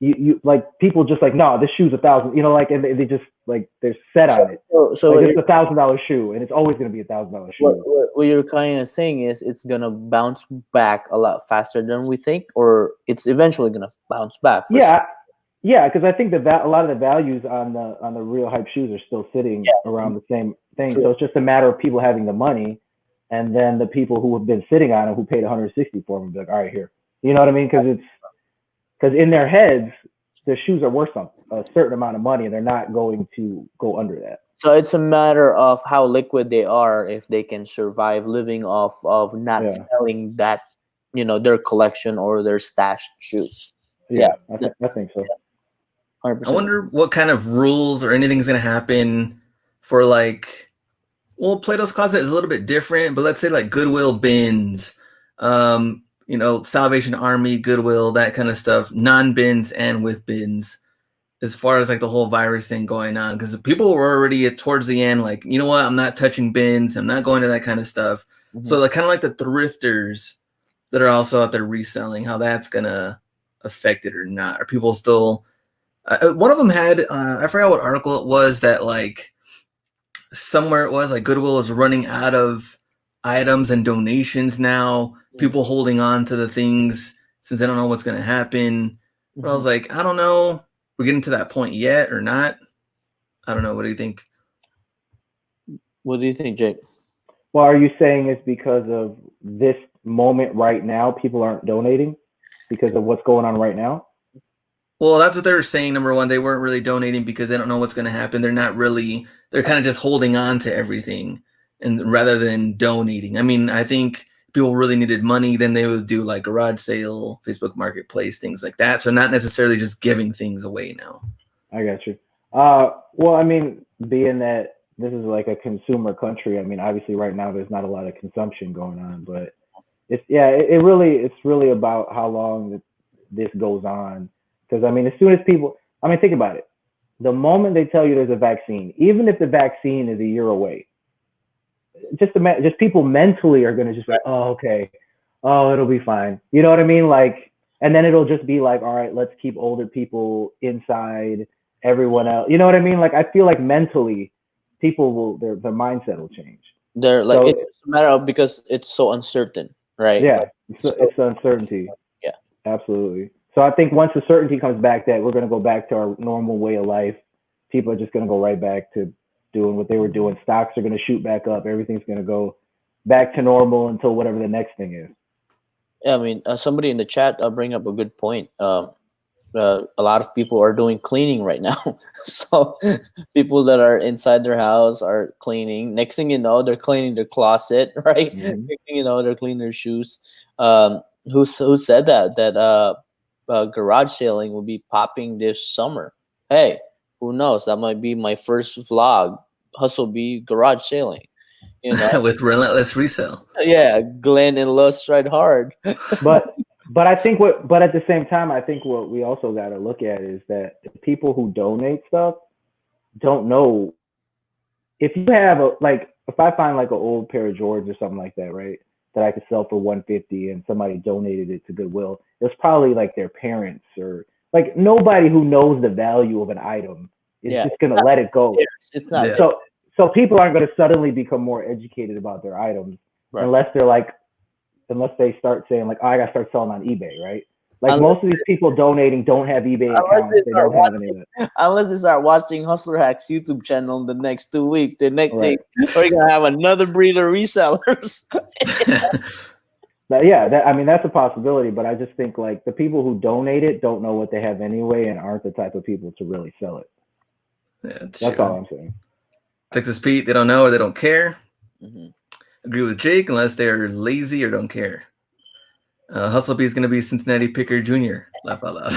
You like, people just like, no, this shoe's $1,000, and they just, like, they're set on it. So like, it's $1,000 shoe, and it's always going to be $1,000 shoe. What you're kind of saying is it's gonna bounce back a lot faster than we think, or it's eventually gonna bounce back. Yeah, because I think that a lot of the values on the real hype shoes are still sitting around the same thing. True. So it's just a matter of people having the money, and then the people who have been sitting on it, who paid $160 for them, be like, all right, here. You know what I mean? Because in their heads, the shoes are worth a certain amount of money, and they're not going to go under that. So it's a matter of how liquid they are, if they can survive living off of not selling that, their collection or their stashed shoes. Yeah, I think so. 100%. I wonder what kind of rules or anything's going to happen for, like, well, Plato's Closet is a little bit different, but let's say like Goodwill bins, Salvation Army, Goodwill, that kind of stuff, non-bins and with bins, as far as like the whole virus thing going on. Because people were already towards the end, like, you know what, I'm not touching bins, I'm not going to that kind of stuff. Mm-hmm. So like, kind of like the thrifters that are also out there reselling, how that's going to affect it or not. Are people still... one of them had, I forgot what article it was, that like somewhere it was like Goodwill is running out of items and donations now. People holding on to the things since they don't know what's going to happen. But I was like, I don't know. We're getting to that point yet or not? I don't know. What do you think? What do you think, Jake? Well, are you saying it's because of this moment right now, people aren't donating because of what's going on right now? Well, that's what they're saying. Number one, they weren't really donating because they don't know what's going to happen. They're kind of just holding on to everything, and rather than donating. I mean, I think people really needed money, then they would do like garage sale, Facebook Marketplace, things like that. So not necessarily just giving things away now. I got you. Well, I mean, being that this is like a consumer country, I mean, obviously right now there's not a lot of consumption going on, but it's really about how long this goes on. Because, I mean, as soon as people, I mean, think about it. The moment they tell you there's a vaccine, even if the vaccine is a year away, just people mentally are going to just be like, oh, okay. Oh, it'll be fine. You know what I mean? Like, and then it'll just be like, all right, let's keep older people inside, everyone else. You know what I mean? Like, I feel like mentally people their mindset will change. They're like, so, it's a matter of, because it's so uncertain, right? Yeah. It's uncertainty. Yeah. Absolutely. So I think once the certainty comes back that we're going to go back to our normal way of life, people are just going to go right back to doing what they were doing. Stocks are going to shoot back up. Everything's going to go back to normal until whatever the next thing is. Yeah, I mean, somebody in the chat bring up a good point. A lot of people are doing cleaning right now. So people that are inside their house are cleaning. Next thing you know, they're cleaning their closet, right? Mhm. Next thing you know, they're cleaning their shoes. Who said that garage sailing will be popping this summer? Hey, who knows? That might be my first vlog. Hustle be garage sailing. You know, With relentless resale. yeah, Glenn and Lust ride hard. But I think but at the same time, I think what we also got to look at is that the people who donate stuff don't know if you have if I find like an old pair of Jordans or something like that, right? That I could sell for 150 and somebody donated it to Goodwill. It's probably like their parents or like nobody who knows the value of an item is just gonna let it go. It's not. Yeah. So people aren't gonna suddenly become more educated about their items unless they start saying like, oh, I gotta start selling on eBay, right? Like most of these people donating don't have eBay accounts. They don't have any of it. Unless they start watching Hustler Hack's YouTube channel the next 2 weeks, the next thing we're gonna have another breed of resellers. But yeah, that's a possibility. But I just think like the people who donate it don't know what they have anyway and aren't the type of people to really sell it. Yeah, that's all I'm saying. Texas Pete, they don't know or they don't care. Mm-hmm. Agree with Jake unless they're lazy or don't care. Hustle B is going to be Cincinnati Picker Jr. Laugh out loud.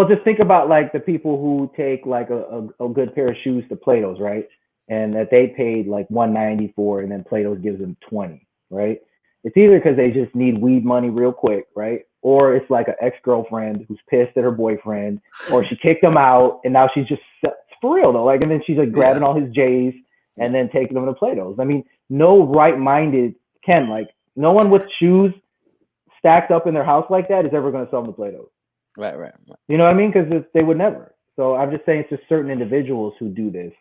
Just think about like the people who take like a good pair of shoes to Plato's, right? And that they paid like $190 for, and then Plato's gives them $20, right? It's either because they just need weed money real quick, right? Or it's like an ex-girlfriend who's pissed at her boyfriend, or she kicked him out, and now she's just for real though. Like, and then she's like grabbing all his J's and then taking them to Plato's. I mean, no right-minded like no one with shoes stacked up in their house like that is ever going to sell them to Plato's. Right. You know what I mean? Because they would never. So I'm just saying it's just certain individuals who do this.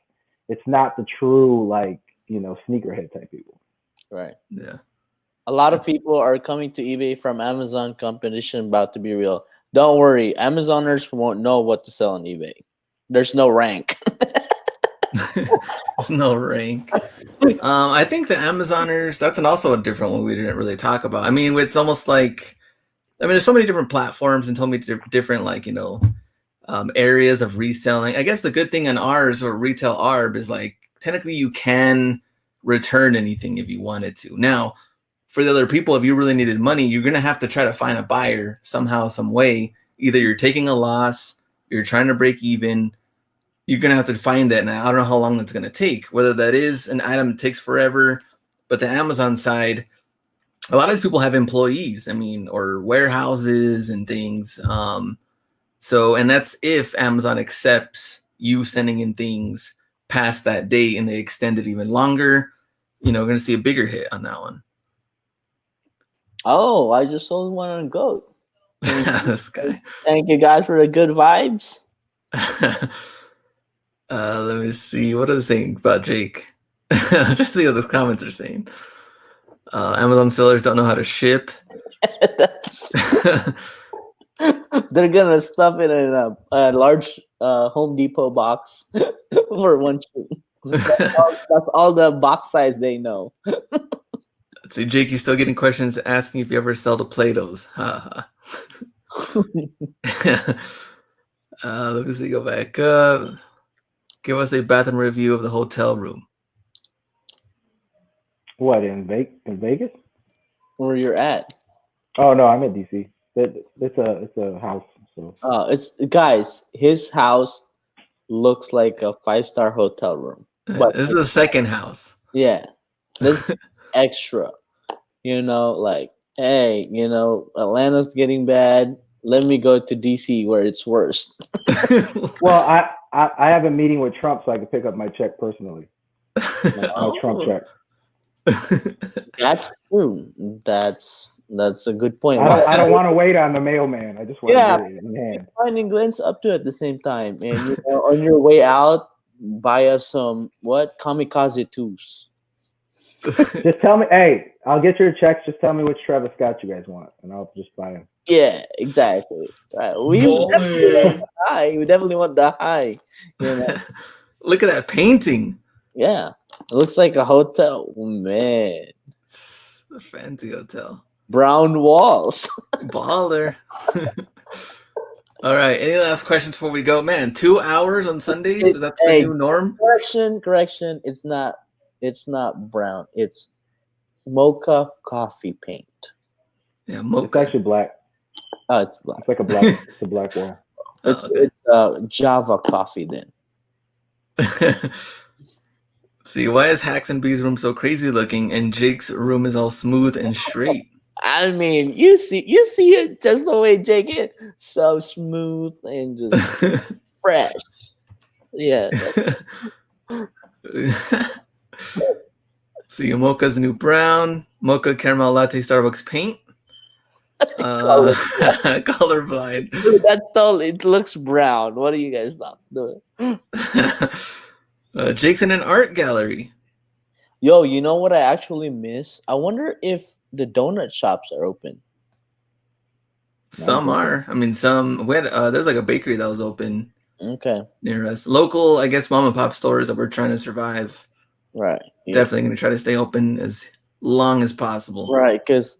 It's not the true like sneakerhead type people. Right. Yeah. A lot of people are coming to eBay from Amazon competition about to be real. Don't worry, Amazoners won't know what to sell on eBay. There's no rank. There's no rank. I think the Amazoners, that's also a different one we didn't really talk about. I mean, it's almost like, there's so many different platforms and so many different areas of reselling. I guess the good thing on ours or retail ARB is like technically you can return anything if you wanted to. Now, for the other people, if you really needed money, you're going to have to try to find a buyer somehow, some way. Either you're taking a loss, you're trying to break even. You're going to have to find that. And I don't know how long that's going to take, whether that is an item that takes forever. But the Amazon side, a lot of these people have employees, or warehouses and things. And that's if Amazon accepts you sending in things past that date and they extend it even longer, we're going to see a bigger hit on that one. Oh, I just sold one on Goat. This guy. Thank you guys for the good vibes. Let me see. What are they saying about Jake? Just see what the comments are saying. Amazon sellers don't know how to ship. They're gonna stuff it in a large Home Depot box for one shoe. That's all the box size they know. Let's see, Jake, you still getting questions asking if you ever sell to Plato's. Let me see, go back up. Give us a bathroom review of the hotel room. What, in Vegas? Where you're at? Oh no, I'm at DC. It's a house. So. It's guys. His house looks like a 5-star hotel room. But this is a second house. Yeah, this is extra. Like, hey, Atlanta's getting bad. Let me go to DC where it's worse. Well, I have a meeting with Trump, so I can pick up my check personally. My Trump check. That's true. That's a good point. I don't want to wait on the mailman. I just want to get it in hand. Finding Glenn's up to at the same time, and on your way out, buy us some kamikaze twos. Just tell me. Hey, I'll get your checks. Just tell me which Travis Scott you guys want, and I'll just buy him. Yeah, exactly. Right. We definitely want the high. We definitely want the high. You know? Look at that painting. Yeah. It looks like a hotel. Man. It's a fancy hotel. Brown walls. Baller. All right. Any last questions before we go? Man, 2 hours on Sundays? Is that the new norm? Correction. It's not brown. It's mocha coffee paint. Yeah, It's mocha. actually black. Oh, it's black. It's like a black. It's a black wall. It's Java coffee then. See, why is Hacks and B's room so crazy looking and Jake's room is all smooth and straight? I mean, you see it just the way Jake is. So smooth and just fresh. Yeah. See, mocha's new brown, mocha caramel latte Starbucks paint. Colorblind. Dude, that's totally, it looks brown. What are you guys not doing? Jake's in an art gallery. Yo, you know what I actually miss? I wonder if the donut shops are open. Some are. I mean, some. We had, there's like a bakery that was open Okay. near us. Local, I guess, mom and pop stores that were trying to survive. Right. Yeah. Definitely going to try to stay open as long as possible. Right, because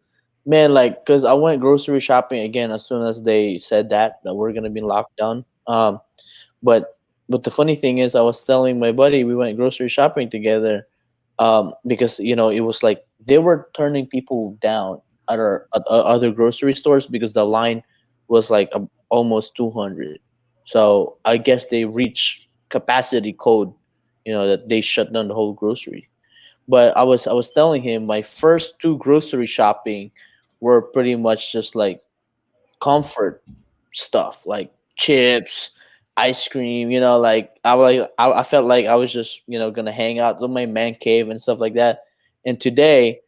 I went grocery shopping again as soon as they said that we're gonna be locked down. But the funny thing is, I was telling my buddy we went grocery shopping together, because it was like they were turning people down at other grocery stores because the line was like almost 200. So I guess they reached capacity code, that they shut down the whole grocery. But I was telling him my first two grocery shopping were pretty much just like comfort stuff, like chips, ice cream. Like I felt like I was just gonna hang out in my man cave and stuff like that. And today,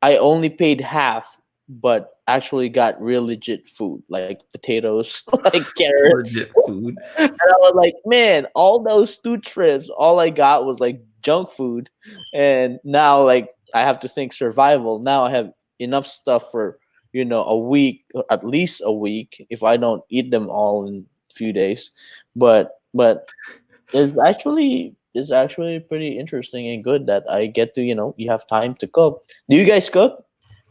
I only paid half, but actually got real legit food like potatoes, like carrots. Legit food. And I was like, man, all those 2 trips, all I got was like junk food. And now, like, I have to think survival. Now I have enough stuff for, a week, at least a week, if I don't eat them all in a few days. But it's actually pretty interesting and good that I get to, you have time to cook. Do you guys cook?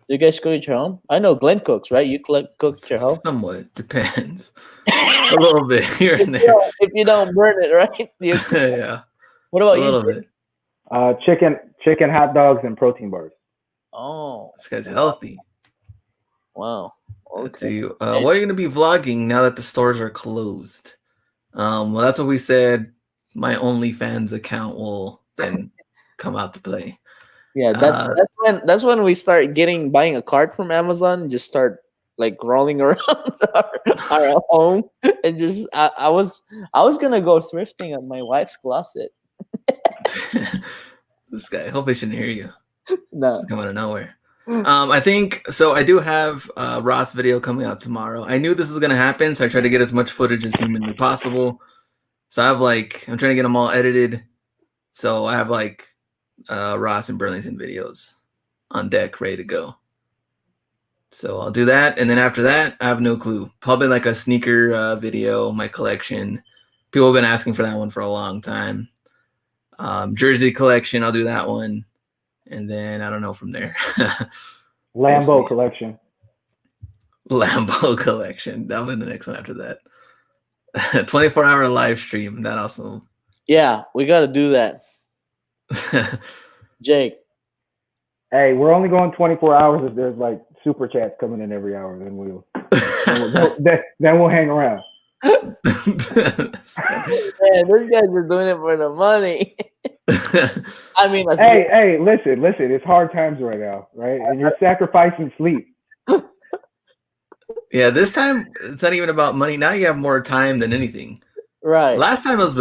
Do you guys cook at your home? I know Glenn cooks, right? You cook at your home? Somewhat. Depends. A little bit here and there. If you don't burn it, right? Yeah. What about A little bit. Chicken, hot dogs, and protein bars. Oh, This guy's healthy. wow. Let's see. What are you going to be vlogging now that the stores are closed? Well, that's what we said. My OnlyFans account will then come out to play. Yeah, that's when we start buying a cart from Amazon and just start like rolling around our home and just I was gonna go thrifting at my wife's closet. This guy. Hopefully, he shouldn't hear you. No. It's coming out of nowhere. I think so. I do have a Ross video coming out tomorrow. I knew this was gonna happen, so I tried to get as much footage as humanly possible. So I'm trying to get them all edited. So I have Ross and Burlington videos on deck, ready to go. So I'll do that, and then after that, I have no clue. Probably like a sneaker video, my collection. People have been asking for that one for a long time. Jersey collection, I'll do that one, and then I don't know from there. Lambo collection. Lambo collection. That'll be the next one after that. 24-hour live stream. That also. Yeah, we got to do that. Jake. Hey, we're only going 24 hours if there's like super chats coming in every hour. Then we'll hang around. Man, those guys are doing it for the money. I mean, hey, listen. It's hard times right now, right? And you're sacrificing sleep. Yeah, this time it's not even about money. Now you have more time than anything. Right. Last time it was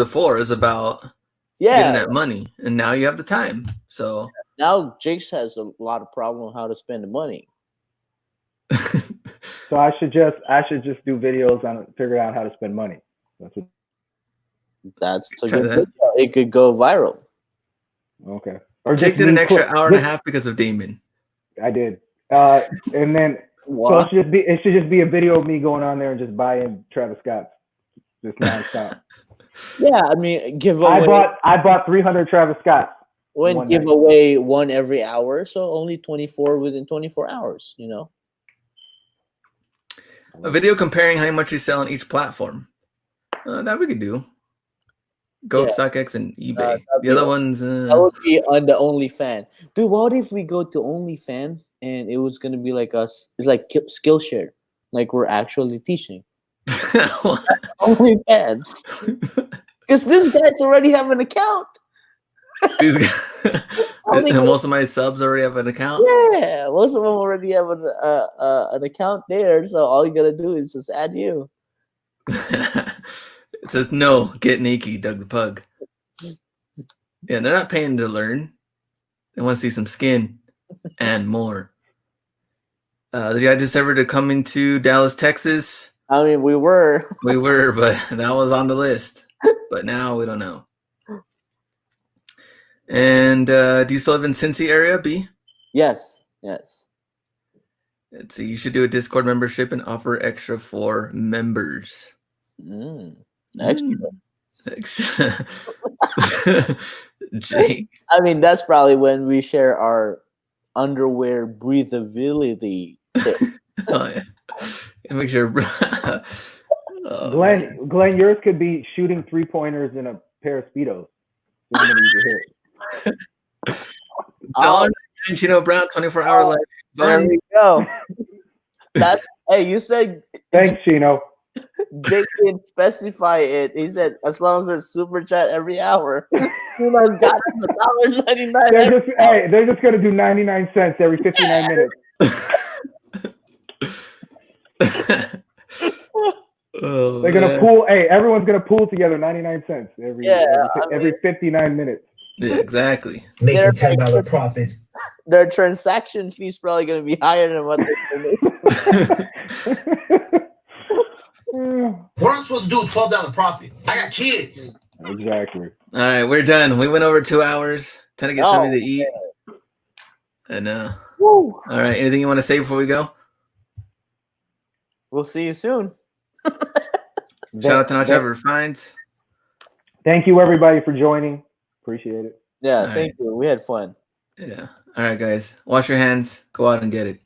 about getting that money, and now you have the time. So now Jake's has a lot of problem on how to spend the money. So I should just do videos on figuring out how to spend money. That's a good video. It could go viral. Okay. Or Jake just did an me extra put- hour and a just- half because of Damon. I did. And then so What? it should just be a video of me going on there and just buying Travis Scott, just nonstop. Yeah, I mean, give away. I bought 300 Travis Scott. When give away one every hour, so only 24 within 24 hours. You know. A video comparing how much you sell on each platform. That we could do. Goat, StockX, and eBay. The other ones. That would be on the OnlyFans. Dude, what if we go to OnlyFans and it was gonna be like us? It's like Skillshare, like we're actually teaching OnlyFans. Because this guy's already have an account. These guys, most of my subs already have an account. Yeah, most of them already have an account there. So all you gotta do is just add you. It says no, get naked, Doug the Pug. Yeah, they're not paying to learn. They want to see some skin and more. Did you guys just ever to come into Dallas, Texas? I mean, we were, but that was on the list. But now we don't know. And do you still live in Cincy area, B? yes. Let's see. You should do a Discord membership and offer extra for members. Extra. Jake. I mean, that's probably when we share our underwear breathability tips. Oh, yeah. And make sure. Glenn, yours could be shooting 3-pointers in a pair of Speedos. Dollar Chino Brown 24-hour life. There we go. Hey, you said. Thanks, Chino. They didn't specify it. He said as long as there's super chat every hour. Chino's got $1.99. They're just gonna do 99 cents every 59 minutes. They're gonna pool. Hey, everyone's gonna pool together 99 cents every 59 minutes. Yeah, exactly. Making $10 profits. Their transaction fee's probably gonna be higher than what they're What am I supposed to do with $12 profit? I got kids. Exactly. All right, we're done. We went over 2 hours. Time to get something to eat. I know. All right, anything you want to say before we go? We'll see you soon. Shout out to Not Trevor Finds. Thank you, everybody, for joining. Appreciate it. Yeah, thank you. We had fun. Yeah. All right, guys. Wash your hands. Go out and get it.